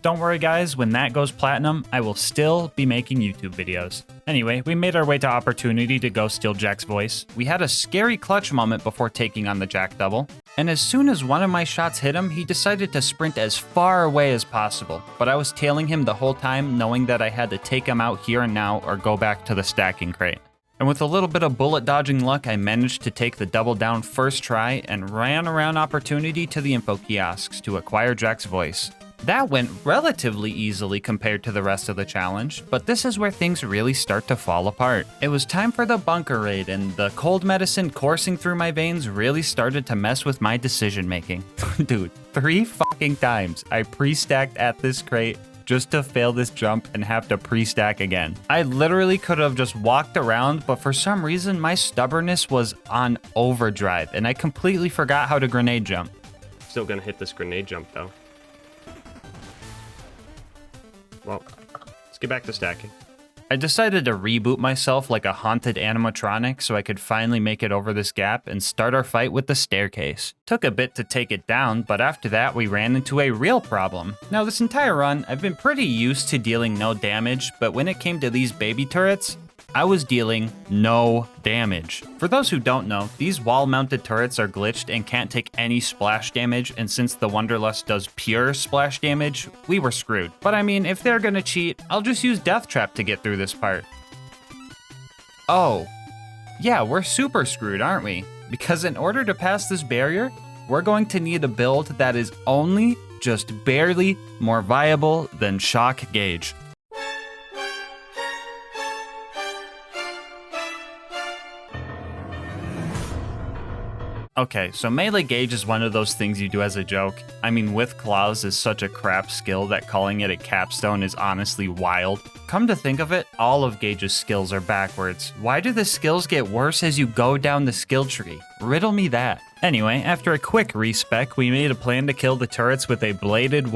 Speaker 1: Don't worry guys, when that goes platinum, I will still be making YouTube videos. Anyway, we made our way to Opportunity to go steal Jack's voice. We had a scary clutch moment before taking on the Jack double, and as soon as one of my shots hit him, he decided to sprint as far away as possible. But I was tailing him the whole time, knowing that I had to take him out here and now or go back to the stacking crate. And with a little bit of bullet dodging luck, I managed to take the double down first try and ran around Opportunity to the info kiosks to acquire Jack's voice. That went relatively easily compared to the rest of the challenge, but this is where things really start to fall apart. It was time for the bunker raid, and the cold medicine coursing through my veins really started to mess with my decision making. Dude, 3 fucking times I pre-stacked at this crate just to fail this jump and have to pre-stack again. I literally could have just walked around, but for some reason my stubbornness was on overdrive, and I completely forgot how to grenade jump.
Speaker 2: Still gonna hit this grenade jump though. Well, let's get back to stacking.
Speaker 1: I decided to reboot myself like a haunted animatronic so I could finally make it over this gap and start our fight with the staircase. Took a bit to take it down, but after that we ran into a real problem. Now this entire run, I've been pretty used to dealing no damage, but when it came to these baby turrets, I was dealing no damage. For those who don't know, these wall-mounted turrets are glitched and can't take any splash damage, and since the Wanderlust does pure splash damage, we were screwed. But I mean, if they're gonna cheat, I'll just use Death Trap to get through this part. Oh, yeah, we're super screwed, aren't we? Because in order to pass this barrier, we're going to need a build that is only just barely more viable than Shock Gaige. Okay, so melee Gaige is one of those things you do as a joke. I mean, with claws is such a crap skill that calling it a capstone is honestly wild. Come to think of it, all of Gaige's skills are backwards. Why do the skills get worse as you go down the skill tree? Riddle me that. Anyway, after a quick respec, we made a plan to kill the turrets with a bladed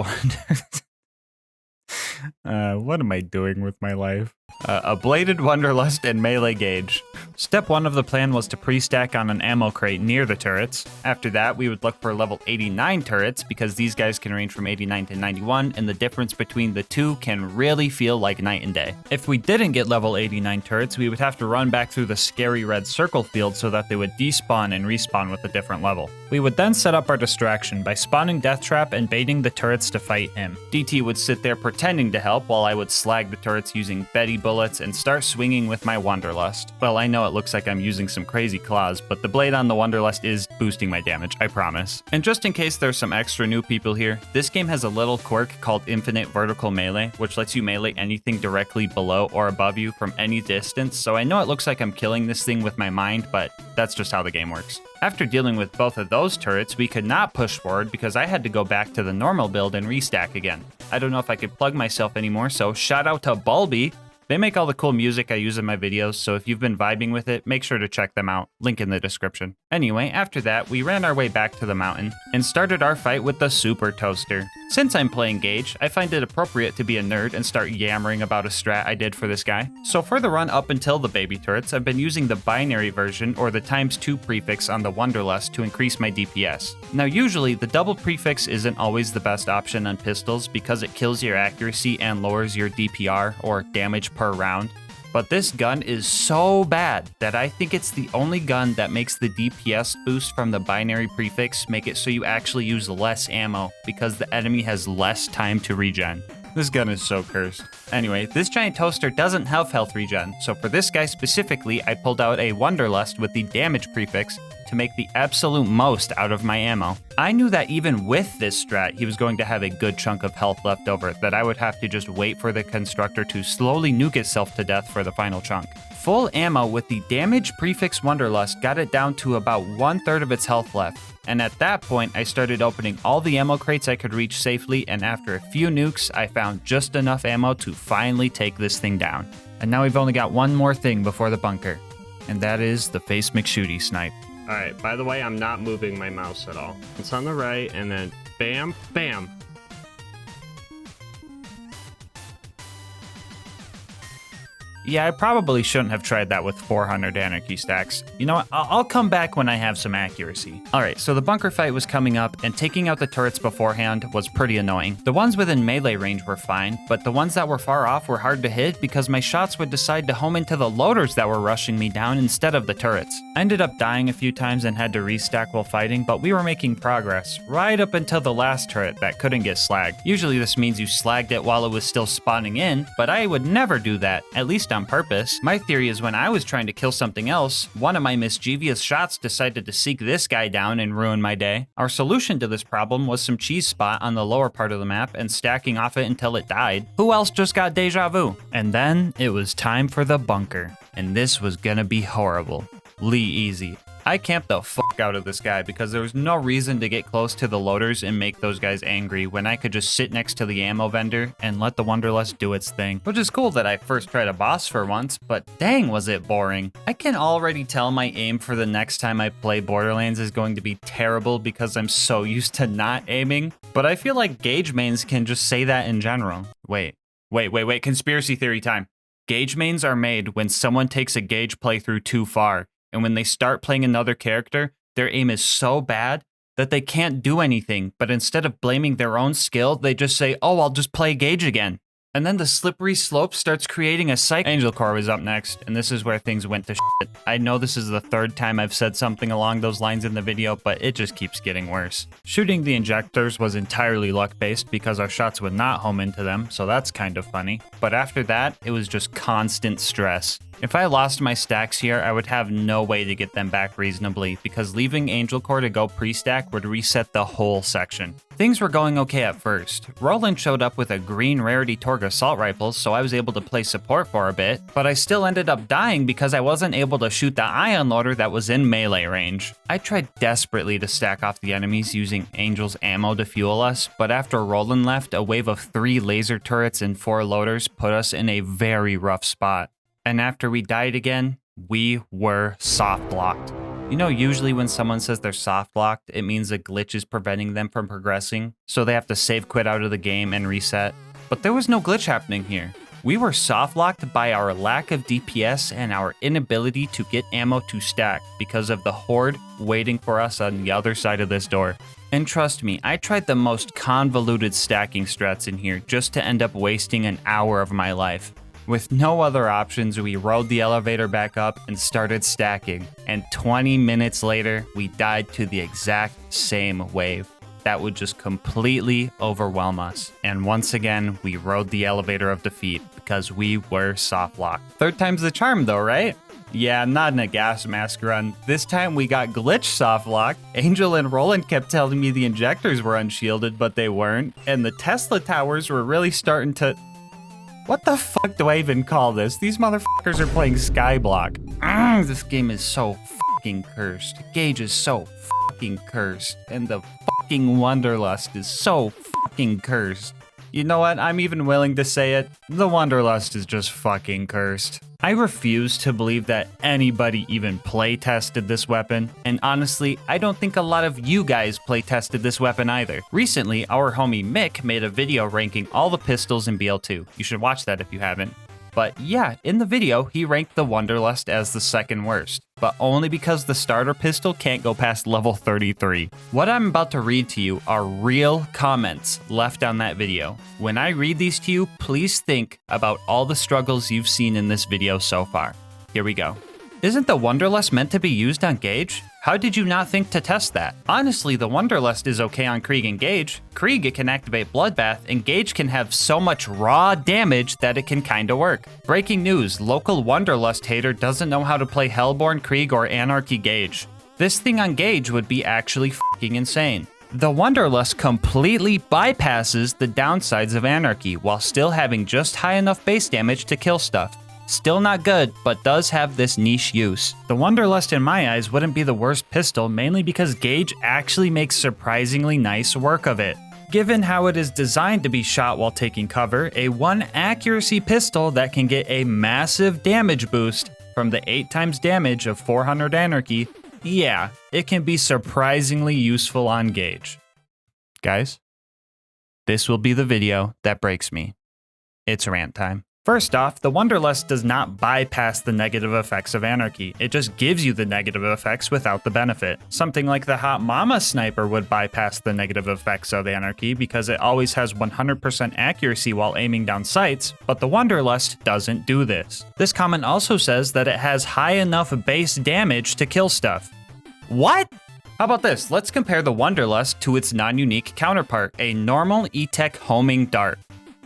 Speaker 1: what am I doing with my life? A bladed Wanderlust and melee Gaige. Step 1 of the plan was to pre-stack on an ammo crate near the turrets. After that, we would look for level 89 turrets because these guys can range from 89 to 91, and the difference between the two can really feel like night and day. If we didn't get level 89 turrets, we would have to run back through the scary red circle field so that they would despawn and respawn with a different level. We would then set up our distraction by spawning Death Trap and baiting the turrets to fight him. DT would sit there pretending to help while I would slag the turrets using Betty bullets and start swinging with my Wanderlust. Well, I know it looks like I'm using some crazy claws, but the blade on the Wanderlust is boosting my damage, I promise. And just in case there's some extra new people here, this game has a little quirk called Infinite Vertical Melee, which lets you melee anything directly below or above you from any distance, so I know it looks like I'm killing this thing with my mind, but that's just how the game works. After dealing with both of those turrets, we could not push forward because I had to go back to the normal build and restack again. I don't know if I could plug myself anymore, so shout out to Bulby. They make all the cool music I use in my videos, so if you've been vibing with it, make sure to check them out. Link in the description. Anyway, after that, we ran our way back to the mountain and started our fight with the Super Toaster. Since I'm playing Gaige, I find it appropriate to be a nerd and start yammering about a strat I did for this guy. So for the run up until the baby turrets, I've been using the binary version or the ×2 prefix on the Wanderlust to increase my DPS. Now usually, the double prefix isn't always the best option on pistols because it kills your accuracy and lowers your DPR or damage per round. But this gun is so bad that I think it's the only gun that makes the DPS boost from the binary prefix make it so you actually use less ammo because the enemy has less time to regen. This gun is so cursed. Anyway, this giant toaster doesn't have health regen, so for this guy specifically, I pulled out a Wanderlust with the damage prefix to make the absolute most out of my ammo. I knew that even with this strat, he was going to have a good chunk of health left over, that I would have to just wait for the constructor to slowly nuke itself to death for the final chunk. Full ammo with the damage prefix Wanderlust got it down to about 1/3 of its health left. And at that point, I started opening all the ammo crates I could reach safely, and after a few nukes, I found just enough ammo to finally take this thing down. And now we've only got one more thing before the bunker, and that is the Face McShooty snipe.
Speaker 2: Alright, by the way, I'm not moving my mouse at all. It's on the right, and then bam, bam.
Speaker 1: Yeah, I probably shouldn't have tried that with 400 anarchy stacks. You know what, I'll come back when I have some accuracy. Alright, so the bunker fight was coming up, and taking out the turrets beforehand was pretty annoying. The ones within melee range were fine, but the ones that were far off were hard to hit because my shots would decide to home into the loaders that were rushing me down instead of the turrets. I ended up dying a few times and had to restack while fighting, but we were making progress, right up until the last turret that couldn't get slagged. Usually this means you slagged it while it was still spawning in, but I would never do that, at least on purpose. My theory is when I was trying to kill something else, one of my mischievous shots decided to seek this guy down and ruin my day. Our solution to this problem was some cheese spot on the lower part of the map and stacking off it until it died. Who else just got deja vu? And then it was time for the bunker, and this was gonna be horrible. Lee easy. I camped the fuck out of this guy because there was no reason to get close to the loaders and make those guys angry when I could just sit next to the ammo vendor and let the Wanderlust do its thing. Which is cool that I first tried a boss for once, but dang was it boring. I can already tell my aim for the next time I play Borderlands is going to be terrible because I'm so used to not aiming, but I feel like Gaige mains can just say that in general. Wait, conspiracy theory time. Gaige mains are made when someone takes a Gaige playthrough too far, and when they start playing another character, their aim is so bad that they can't do anything, but instead of blaming their own skill, they just say, oh, I'll just play Gaige again. And then the slippery slope starts creating a cycle. Angel Core was up next, and this is where things went to shit. I know this is the third time I've said something along those lines in the video, but it just keeps getting worse. Shooting the injectors was entirely luck-based because our shots would not home into them, so that's kind of funny. But after that, it was just constant stress. If I lost my stacks here, I would have no way to get them back reasonably because leaving Angel Core to go pre-stack would reset the whole section. Things were going okay at first. Roland showed up with a green rarity Torg assault rifle, so I was able to play support for a bit, but I still ended up dying because I wasn't able to shoot the ion loader that was in melee range. I tried desperately to stack off the enemies using Angel's ammo to fuel us, but after Roland left, a wave of 3 laser turrets and 4 loaders put us in a very rough spot. And after we died again, we were soft locked. You know, usually when someone says they're soft locked, it means a glitch is preventing them from progressing, so they have to save quit out of the game and reset. But there was no glitch happening here. We were soft-locked by our lack of DPS and our inability to get ammo to stack because of the horde waiting for us on the other side of this door. And trust me, I tried the most convoluted stacking strats in here just to end up wasting an hour of my life. With no other options, we rode the elevator back up and started stacking. And 20 minutes later, we died to the exact same wave. That would just completely overwhelm us. And once again, we rode the elevator of defeat because we were soft locked. Third time's the charm though, right? Yeah, not in a gas mask run. This time we got glitch soft locked. Angel and Roland kept telling me the injectors were unshielded, but they weren't. And the Tesla towers were really starting to... What the fuck do I even call this? These motherfuckers are playing Skyblock. This game is so fucking cursed. Gaige is so fucking cursed. And the fucking Wanderlust is so fucking cursed. You know what? I'm even willing to say it. The Wanderlust is just fucking cursed. I refuse to believe that anybody even play tested this weapon, and honestly, I don't think a lot of you guys play tested this weapon either. Recently, our homie Mick made a video ranking all the pistols in BL2. You should watch that if you haven't. But yeah, in the video, he ranked the Wanderlust as the second worst, but only because the starter pistol can't go past level 33. What I'm about to read to you are real comments left on that video. When I read these to you, please think about all the struggles you've seen in this video so far. Here we go. Isn't the Wanderlust meant to be used on Gaige? How did you not think to test that? Honestly, the Wanderlust is okay on Krieg and Gaige. Krieg, it can activate Bloodbath, and Gaige can have so much raw damage that it can kinda work. Breaking news, local Wanderlust hater doesn't know how to play Hellborn, Krieg, or Anarchy Gaige. This thing on Gaige would be actually fucking insane. The Wanderlust completely bypasses the downsides of Anarchy while still having just high enough base damage to kill stuff. Still not good, but does have this niche use. The Wanderlust in my eyes wouldn't be the worst pistol, mainly because Gaige actually makes surprisingly nice work of it. Given how it is designed to be shot while taking cover, a 1 accuracy pistol that can get a massive damage boost from the 8 times damage of 400 Anarchy, yeah, it can be surprisingly useful on Gaige. Guys, this will be the video that breaks me. It's rant time. First off, the Wanderlust does not bypass the negative effects of Anarchy. It just gives you the negative effects without the benefit. Something like the Hot Mama Sniper would bypass the negative effects of Anarchy because it always has 100% accuracy while aiming down sights, but the Wanderlust doesn't do this. This comment also says that it has high enough base damage to kill stuff. What? How about this? Let's compare the Wanderlust to its non-unique counterpart, a normal E-Tech homing dart.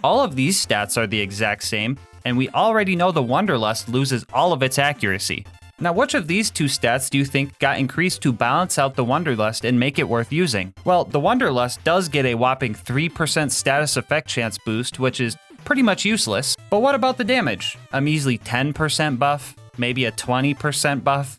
Speaker 1: All of these stats are the exact same, and we already know the Wanderlust loses all of its accuracy. Now, which of these two stats do you think got increased to balance out the Wanderlust and make it worth using? Well, the Wanderlust does get a whopping 3% status effect chance boost, which is pretty much useless. But what about the damage? A measly 10% buff? Maybe a 20% buff?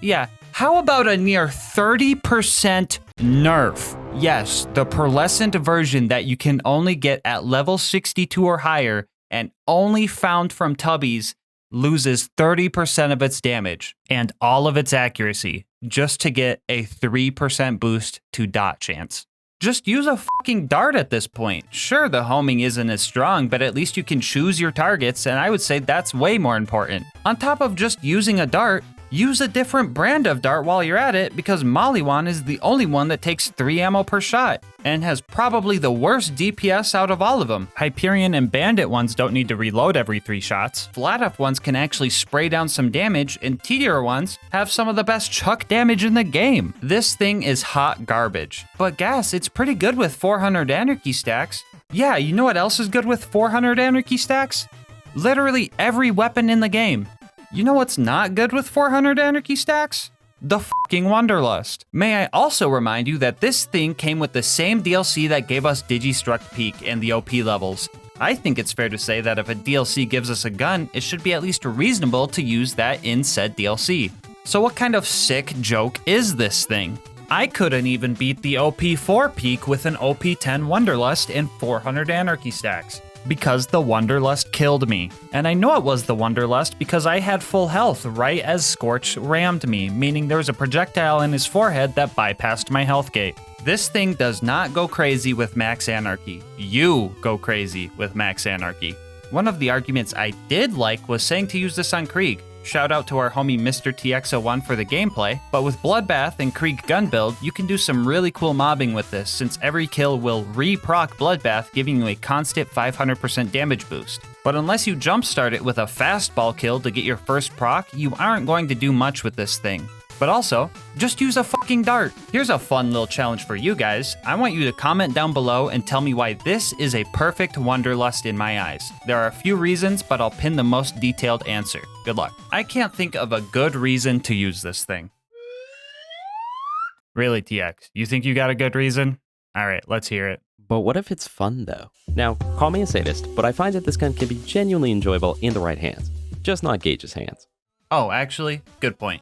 Speaker 1: Yeah, how about a near 30% nerf? Yes, the pearlescent version that you can only get at level 62 or higher and only found from Tubbies loses 30% of its damage and all of its accuracy just to get a 3% boost to dot chance. Just use a fucking dart at this point. Sure, the homing isn't as strong, but at least you can choose your targets, and I would say that's way more important. On top of just using a dart, use a different brand of dart while you're at it because Maliwan is the only one that takes 3 ammo per shot and has probably the worst DPS out of all of them. Hyperion and Bandit ones don't need to reload every 3 shots. Flat up ones can actually spray down some damage, and T-tier ones have some of the best chuck damage in the game. This thing is hot garbage. But gas, it's pretty good with 400 Anarchy stacks. Yeah, you know what else is good with 400 Anarchy stacks? Literally every weapon in the game. You know what's not good with 400 Anarchy stacks? The fucking Wanderlust. May I also remind you that this thing came with the same DLC that gave us Digistruct Peak and the OP levels. I think it's fair to say that if a DLC gives us a gun, it should be at least reasonable to use that in said DLC. So what kind of sick joke is this thing? I couldn't even beat the OP4 Peak with an OP10 Wanderlust and 400 Anarchy stacks. Because the Wanderlust killed me. And I know it was the Wanderlust because I had full health right as Scorch rammed me, meaning there was a projectile in his forehead that bypassed my health gate. This thing does not go crazy with max Anarchy. You go crazy with max Anarchy. One of the arguments I did like was saying to use this on Krieg. Shout out to our homie Mr. TX01 for the gameplay, but with Bloodbath and Krieg gun build, you can do some really cool mobbing with this since every kill will re-proc Bloodbath, giving you a constant 500% damage boost. But unless you jumpstart it with a fastball kill to get your first proc, you aren't going to do much with this thing. But also, just use a fucking dart. Here's a fun little challenge for you guys. I want you to comment down below and tell me why this is a perfect Wanderlust in my eyes. There are a few reasons, but I'll pin the most detailed answer. Good luck. I can't think of a good reason to use this thing. Really, TX? You think you got a good reason? All right, let's hear it.
Speaker 5: But what if it's fun though? Now, call me a sadist, but I find that this gun can be genuinely enjoyable in the right hands. Just not Gaige's hands.
Speaker 1: Oh, actually, good point.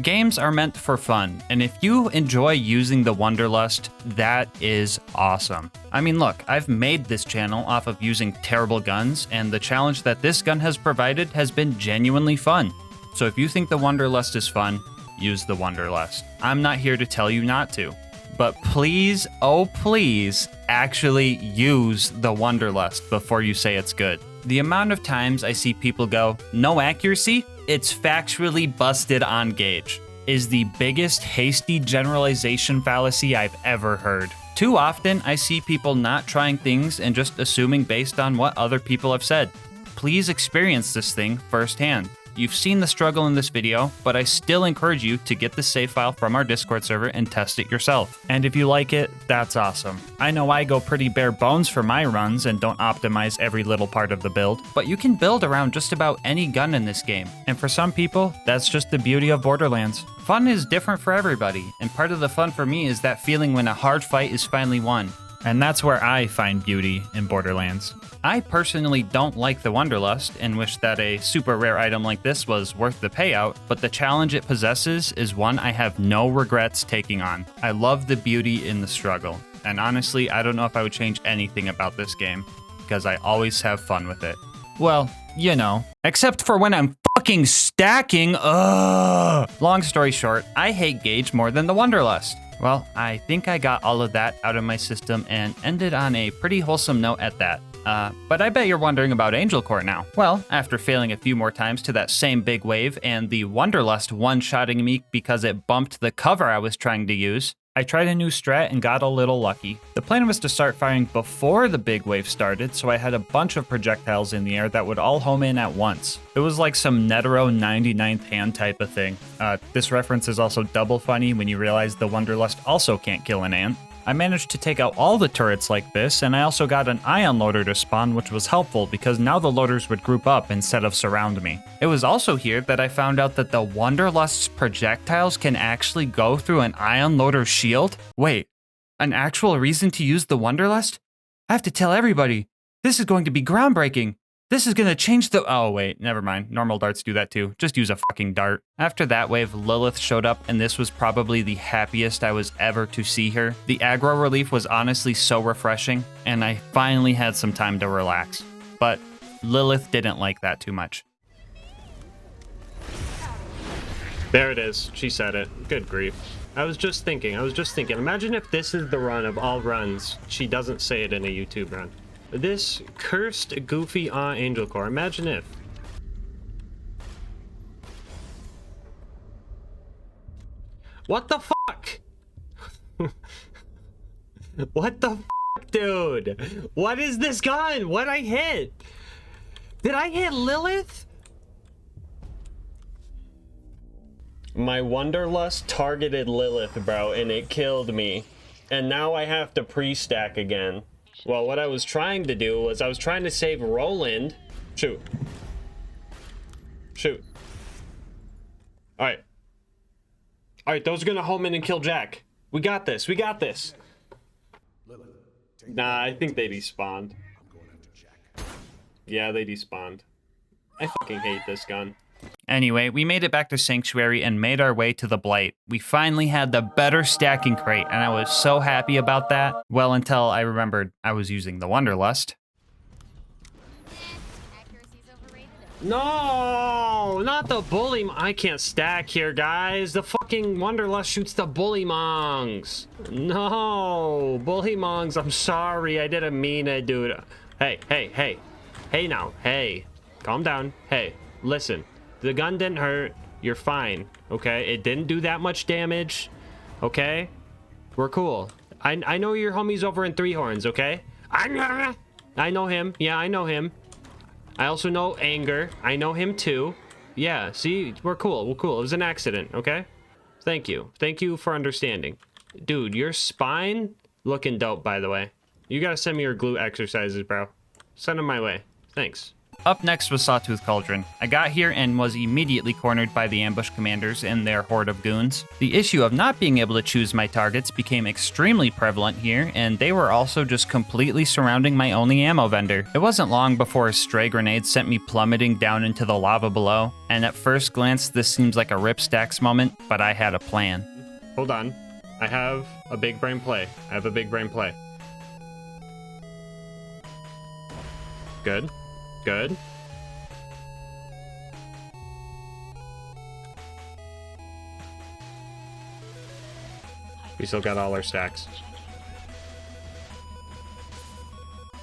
Speaker 1: Games are meant for fun, and if you enjoy using the Wanderlust, that is awesome. I mean, look, I've made this channel off of using terrible guns, and the challenge that this gun has provided has been genuinely fun. So if you think the Wanderlust is fun, use the Wanderlust. I'm not here to tell you not to, but please, oh please, actually use the Wanderlust before you say it's good. The amount of times I see people go, no accuracy? It's factually busted on Gaige, is the biggest hasty generalization fallacy I've ever heard. Too often, I see people not trying things and just assuming based on what other people have said. Please experience this thing firsthand. You've seen the struggle in this video, but I still encourage you to get the save file from our Discord server and test it yourself. And if you like it, that's awesome. I know I go pretty bare bones for my runs and don't optimize every little part of the build, but you can build around just about any gun in this game. And for some people, that's just the beauty of Borderlands. Fun is different for everybody, and part of the fun for me is that feeling when a hard fight is finally won. And that's where I find beauty in Borderlands. I personally don't like the Wanderlust and wish that a super rare item like this was worth the payout, but the challenge it possesses is one I have no regrets taking on. I love the beauty in the struggle, and honestly, I don't know if I would change anything about this game, because I always have fun with it. Well, you know, except for when I'm fucking stacking, ugh! Long story short, I hate Gaige more than the Wanderlust. Well, I think I got all of that out of my system and ended on a pretty wholesome note at that. But I bet you're wondering about Angel Core now. Well, after failing a few more times to that same big wave and the Wanderlust one-shotting me because it bumped the cover I was trying to use, I tried a new strat and got a little lucky. The plan was to start firing before the big wave started, so I had a bunch of projectiles in the air that would all home in at once. It was like some Netero 99th hand type of thing. This reference is also double funny when you realize the Wanderlust also can't kill an ant. I managed to take out all the turrets like this, and I also got an ion loader to spawn, which was helpful because now the loaders would group up instead of surround me. It was also here that I found out that the Wanderlust's projectiles can actually go through an ion loader shield. Wait, an actual reason to use the Wanderlust? I have to tell everybody. This is going to be groundbreaking. This is gonna change the— oh wait, never mind. Normal darts do that too. Just use a fucking dart. After that wave, Lilith showed up, and this was probably the happiest I was ever to see her. The aggro relief was honestly so refreshing, and I finally had some time to relax. But Lilith didn't like that too much.
Speaker 2: There it is. She said it. Good grief. I was just thinking. Imagine if this is the run of all runs. She doesn't say it in a YouTube run. This cursed, goofy Angel Core. Imagine if. What the fuck? What the fuck, dude? What is this gun? What'd I hit? Did I hit Lilith? My Wanderlust targeted Lilith, bro, and it killed me. And now I have to pre-stack again. Well, what I was trying to do was I was trying to save Roland. Shoot. Shoot. Alright. Alright, those are gonna home in and kill Jack. We got this. We got this. Nah, I think they despawned. Yeah, they despawned. I fucking hate this gun.
Speaker 1: Anyway, we made it back to Sanctuary and made our way to the Blight. We finally had the better stacking crate, and I was so happy about that. Well, until I remembered I was using the Wanderlust.
Speaker 2: No, not the bully. I can't stack here, guys. The fucking Wanderlust shoots the bully mongs. No, bully mongs. I'm sorry. I didn't mean it, dude. Hey, hey, hey. Hey now, hey. Calm down. Hey, listen. The gun didn't hurt. You're fine, okay? It didn't do that much damage, okay? We're cool. I know your homie's over in Three Horns, okay? I know him. Yeah, I know him. I also know Anger. I know him too. Yeah, see? We're cool. We're cool. It was an accident, okay? Thank you. Thank you for understanding. Dude, your spine looking dope, by the way. You gotta send me your glute exercises, bro. Send them my way. Thanks.
Speaker 1: Up next was Sawtooth Cauldron. I got here and was immediately cornered by the ambush commanders and their horde of goons. The issue of not being able to choose my targets became extremely prevalent here, and they were also just completely surrounding my only ammo vendor. It wasn't long before a stray grenade sent me plummeting down into the lava below, and at first glance this seems like a Rip Stacks moment, but I had a plan.
Speaker 2: Hold on. I have a big brain play. Good. Good. We still got all our stacks.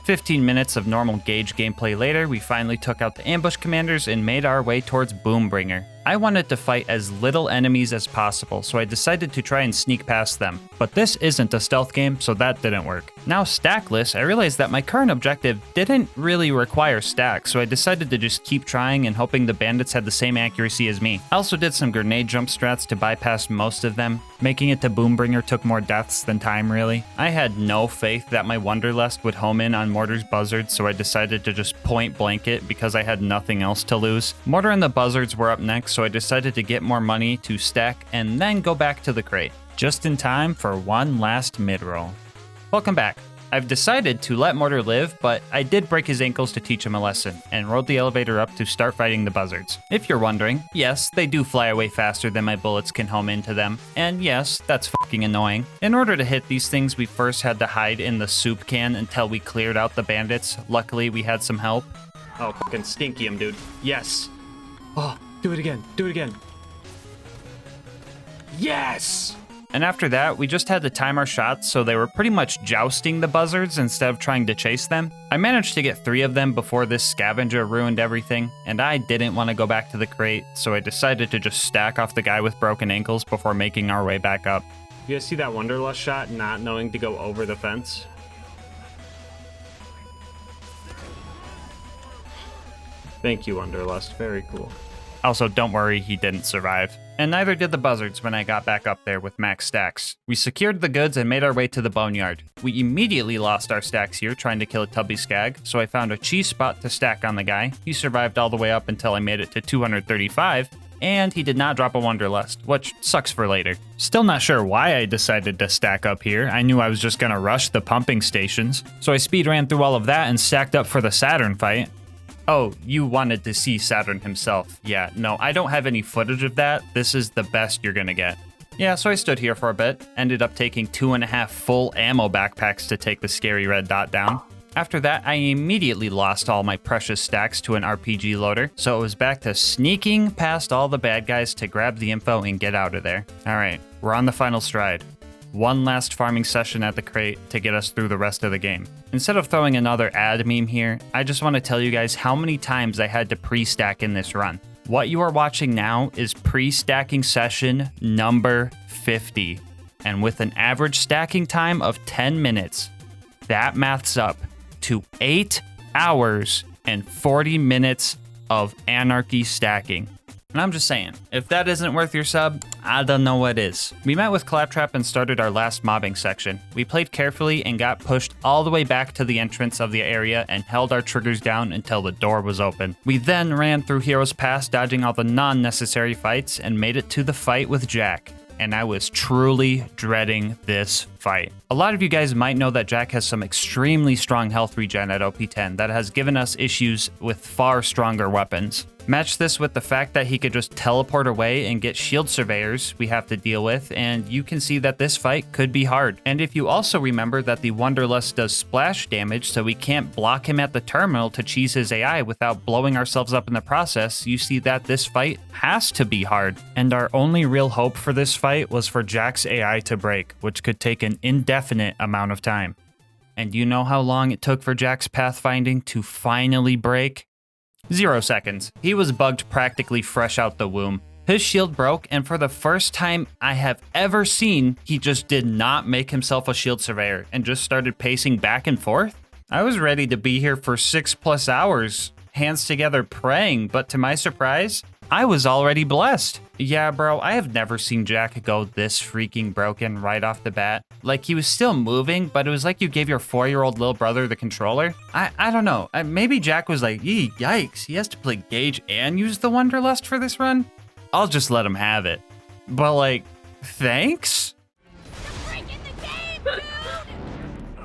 Speaker 1: 15 minutes of normal Gaige gameplay later, we finally took out the ambush commanders and made our way towards Boombringer. I wanted to fight as little enemies as possible, so I decided to try and sneak past them. But this isn't a stealth game, so that didn't work. Now stackless, I realized that my current objective didn't really require stacks, so I decided to just keep trying and hoping the bandits had the same accuracy as me. I also did some grenade jump strats to bypass most of them. Making it to Boombringer took more deaths than time, really. I had no faith that my Wanderlust would home in on Mortar's buzzards, so I decided to just point blank it because I had nothing else to lose. Mortar and the buzzards were up next, so I decided to get more money to stack and then go back to the crate. Just in time for one last mid-roll. Welcome back. I've decided to let Mortar live, but I did break his ankles to teach him a lesson, and rode the elevator up to start fighting the buzzards. If you're wondering, yes, they do fly away faster than my bullets can home into them, and yes, that's fucking annoying. In order to hit these things, we first had to hide in the soup can until we cleared out the bandits. Luckily, we had some help.
Speaker 2: Oh, fucking stinky him, dude. Yes. Oh, do it again. Do it again. Yes!
Speaker 1: And after that, we just had to time our shots so they were pretty much jousting the buzzards instead of trying to chase them. I managed to get 3 of them before this scavenger ruined everything, and I didn't want to go back to the crate, so I decided to just stack off the guy with broken ankles before making our way back up.
Speaker 2: You guys see that Wanderlust shot, not knowing to go over the fence? Thank you, Wanderlust. Very cool.
Speaker 1: Also, don't worry, he didn't survive. And neither did the buzzards when I got back up there with max stacks. We secured the goods and made our way to the boneyard. We immediately lost our stacks here trying to kill a tubby skag, so I found a cheese spot to stack on the guy. He survived all the way up until I made it to 235, and he did not drop a Wanderlust, which sucks for later. Still not sure why I decided to stack up here. I knew I was just gonna rush the pumping stations, so I speed ran through all of that and stacked up for the Saturn fight. Oh, you wanted to see Saturn himself. Yeah, no, I don't have any footage of that. This is the best you're gonna get. Yeah, so I stood here for a bit, ended up taking 2.5 full ammo backpacks to take the scary red dot down. After that, I immediately lost all my precious stacks to an RPG loader, so it was back to sneaking past all the bad guys to grab the info and get out of there. Alright, we're on the final stride. One last farming session at the crate to get us through the rest of the game. Instead of throwing another ad meme here, I just want to tell you guys how many times I had to pre-stack in this run. What you are watching now is pre-stacking session number 50. And with an average stacking time of 10 minutes, that maths up to 8 hours and 40 minutes of anarchy stacking. And I'm just saying, if that isn't worth your sub, I don't know what is. We met with Claptrap and started our last mobbing section. We played carefully and got pushed all the way back to the entrance of the area and held our triggers down until the door was open. We then ran through Heroes Pass, dodging all the non-necessary fights, and made it to the fight with Jack. And I was truly dreading this fight. A lot of you guys might know that Jack has some extremely strong health regen at OP10 that has given us issues with far stronger weapons. Match this with the fact that he could just teleport away and get shield surveyors we have to deal with, and you can see that this fight could be hard. And if you also remember that the Wanderlust does splash damage, so we can't block him at the terminal to cheese his AI without blowing ourselves up in the process, you see that this fight has to be hard. And our only real hope for this fight was for Jack's AI to break, which could take an indefinite amount of time. And you know how long it took for Jack's pathfinding to finally break? 0 seconds. He was bugged practically fresh out the womb. His shield broke, and for the first time I have ever seen, he just did not make himself a shield surveyor and just started pacing back and forth. I was ready to be here for 6+ hours, hands together praying, but to my surprise, I was already blessed. Yeah, bro, I have never seen Jack go this freaking broken right off the bat. Like, he was still moving, but it was like you gave your 4-year-old little brother the controller. I don't know. Maybe Jack was like, yikes, he has to play Gaige and use the Wanderlust for this run? I'll just let him have it. But like, thanks?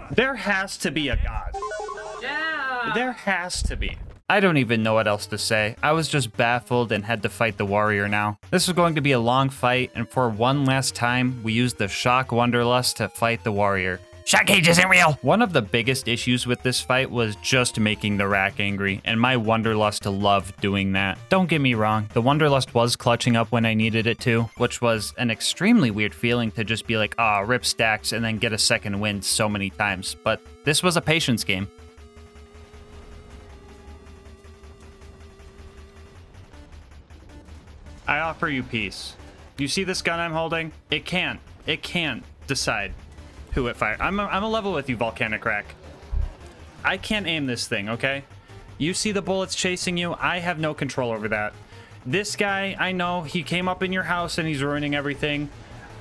Speaker 1: There has to be a god. Yeah. There has to be. I don't even know what else to say. I was just baffled and had to fight the warrior now. This was going to be a long fight, and for one last time, we used the Shock Wanderlust to fight the warrior. Shock Gaige isn't real! One of the biggest issues with this fight was just making the rack angry, and my Wanderlust loved doing that. Don't get me wrong, the Wanderlust was clutching up when I needed it to, which was an extremely weird feeling to just be like, rip stacks and then get a second wind so many times, but this was a patience game. I offer you peace. You see this gun I'm holding? It can't decide who it fires. I'm a level with you, Volcanic Rack. I can't aim this thing, okay? You see the bullets chasing you? I have no control over that. This guy, I know, he came up in your house and he's ruining everything.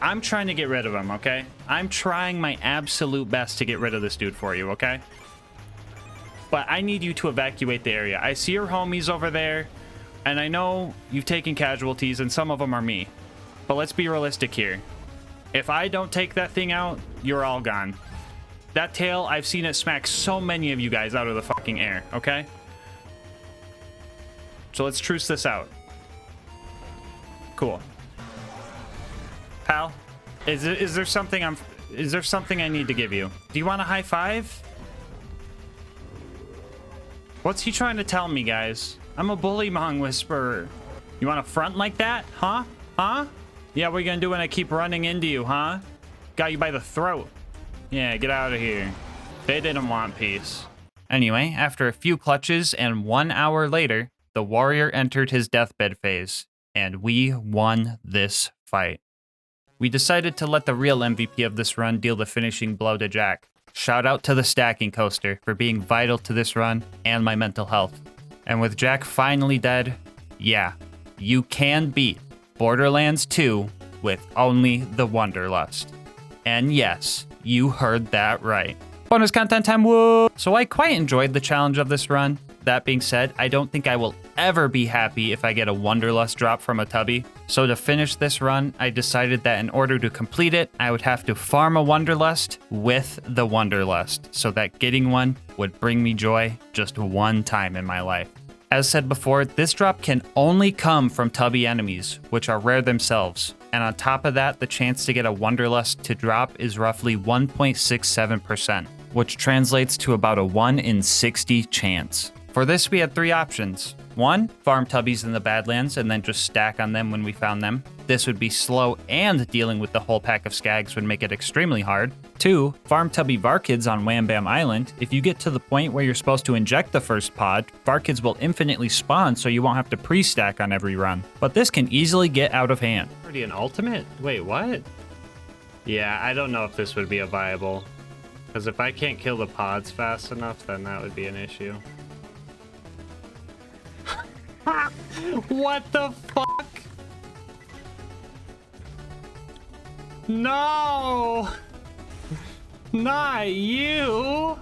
Speaker 1: I'm trying to get rid of him, okay? I'm trying my absolute best to get rid of this dude for you, okay? But I need you to evacuate the area. I see your homies over there. And I know you've taken casualties, and some of them are me. But let's be realistic here. If I don't take that thing out, you're all gone. That tail, I've seen it smack so many of you guys out of the fucking air, okay? So let's truce this out. Cool. Pal, is there something I need to give you? Do you want a high five? What's he trying to tell me, guys? I'm a bullymong whisperer. You want to front like that? Huh? Huh? Yeah, what are you gonna do when I keep running into you, huh? Got you by the throat. Yeah, get out of here. They didn't want peace. Anyway, after a few clutches and 1 hour later, the warrior entered his deathbed phase, and we won this fight. We decided to let the real MVP of this run deal the finishing blow to Jack. Shout out to the stacking coaster for being vital to this run and my mental health. And with Jack finally dead, yeah, you can beat Borderlands 2 with only the Wanderlust. And yes, you heard that right. Bonus content time, woo! So I quite enjoyed the challenge of this run. That being said, I don't think I will ever be happy if I get a Wanderlust drop from a tubby. So to finish this run, I decided that in order to complete it, I would have to farm a Wanderlust with the Wanderlust, so that getting one would bring me joy just one time in my life. As said before, this drop can only come from tubby enemies, which are rare themselves. And on top of that, the chance to get a Wanderlust to drop is roughly 1.67%, which translates to about a 1 in 60 chance. For this, we had 3 options. 1, farm tubbies in the Badlands and then just stack on them when we found them. This would be slow, and dealing with the whole pack of skags would make it extremely hard. 2, farm tubby Varkids on Wham Bam Island. If you get to the point where you're supposed to inject the first pod, Varkids will infinitely spawn, so you won't have to pre-stack on every run. But this can easily get out of hand.
Speaker 2: Already an ultimate? Wait, what? Yeah, I don't know if this would be a viable. Because if I can't kill the pods fast enough, then that would be an issue. What the fuck? No! Not you!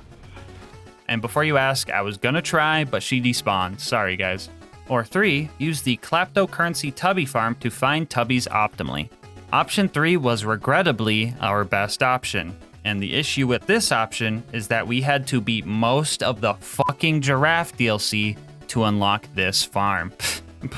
Speaker 1: And before you ask, I was gonna try, but she despawned. Sorry, guys. Or 3, use the Kleptocurrency Tubby Farm to find tubbies optimally. Option 3 was regrettably our best option. And the issue with this option is that we had to beat most of the fucking giraffe DLC to unlock this farm.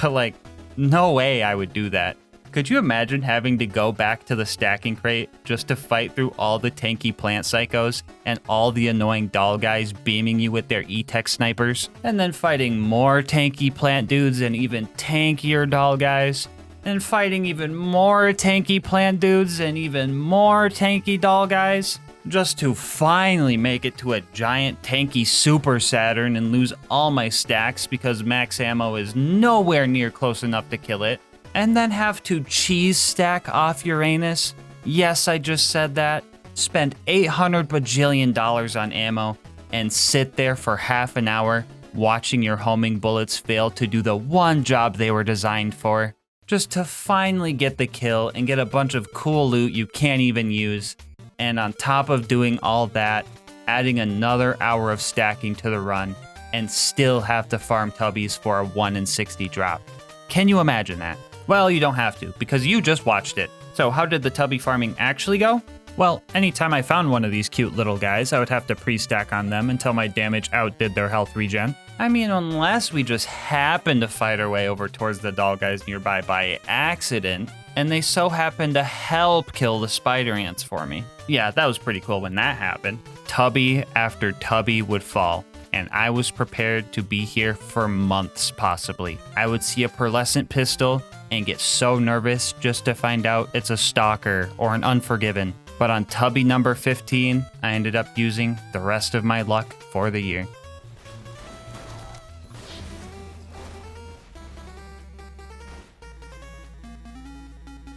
Speaker 1: But like, no way I would do that. Could you imagine having to go back to the stacking crate just to fight through all the tanky plant psychos and all the annoying doll guys beaming you with their E-Tech snipers, and then fighting more tanky plant dudes and even tankier doll guys, and fighting even more tanky plant dudes and even more tanky doll guys? just to finally make it to a giant tanky Super Saturn and lose all my stacks because max ammo is nowhere near close enough to kill it, and then have to cheese stack off Uranus. Yes, I just said that. Spend $800 bajillion on ammo and sit there for half an hour watching your homing bullets fail to do the one job they were designed for, just to finally get the kill and get a bunch of cool loot you can't even use. And on top of doing all that, adding another hour of stacking to the run and still have to farm tubbies for a 1 in 60 drop. Can you imagine that? Well, you don't have to, because you just watched it. So how did the tubby farming actually go? Well, anytime I found one of these cute little guys, I would have to pre-stack on them until my damage outdid their health regen. I mean, unless we just happened to fight our way over towards the doll guys nearby by accident, and they so happened to help kill the spider ants for me. Yeah, that was pretty cool when that happened. Tubby after tubby would fall, and I was prepared to be here for months possibly. I would see a pearlescent pistol and get so nervous just to find out it's a stalker or an unforgiven. But on tubby number 15, I ended up using the rest of my luck for the year.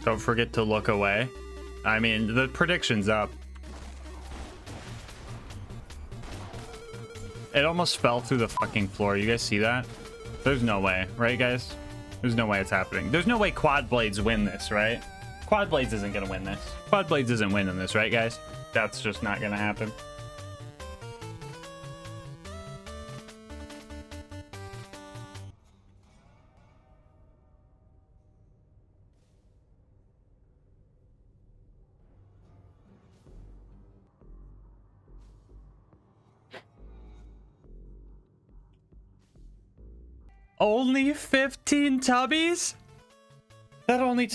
Speaker 1: Don't forget to look away. I mean, the prediction's up. It almost fell through the fucking floor. You guys see that? There's no way, right, guys? There's no way it's happening. There's no way Quad Blades win this, right? Quad Blades isn't gonna win this. Quad Blades isn't winning this, right, guys? That's just not gonna happen. Only 15 tubbies? That only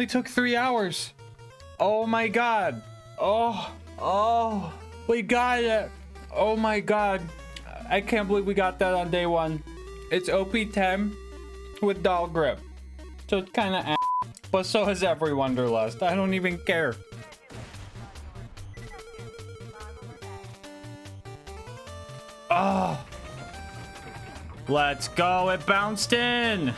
Speaker 1: took 3 hours. Oh my god. Oh, we got it. Oh my god. I can't believe we got that on day 1. It's OP10 with doll grip. So it's kind of but so has every Wanderlust. I don't even care. Oh. Let's go, it bounced in!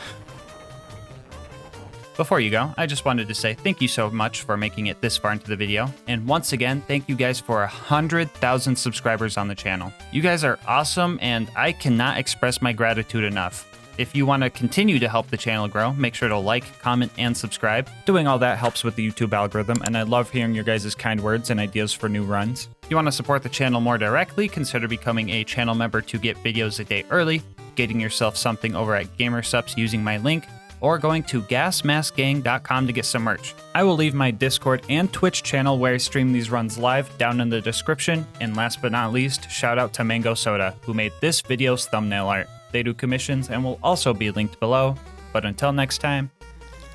Speaker 1: Before you go, I just wanted to say thank you so much for making it this far into the video. And once again, thank you guys for 100,000 subscribers on the channel. You guys are awesome, and I cannot express my gratitude enough. If you want to continue to help the channel grow, make sure to like, comment, and subscribe. Doing all that helps with the YouTube algorithm, and I love hearing your guys' kind words and ideas for new runs. If you want to support the channel more directly, consider becoming a channel member to get videos a day early, getting yourself something over at GamerSupps using my link, or going to gasmaskgang.com to get some merch. I will leave my Discord and Twitch channel where I stream these runs live down in the description. And last but not least, shout out to Mango Soda, who made this video's thumbnail art. They do commissions and will also be linked below. But until next time,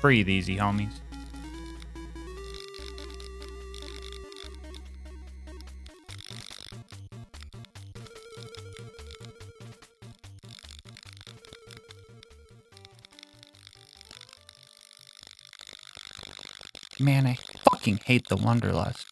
Speaker 1: breathe easy, homies. Man, I fucking hate the Wanderlust.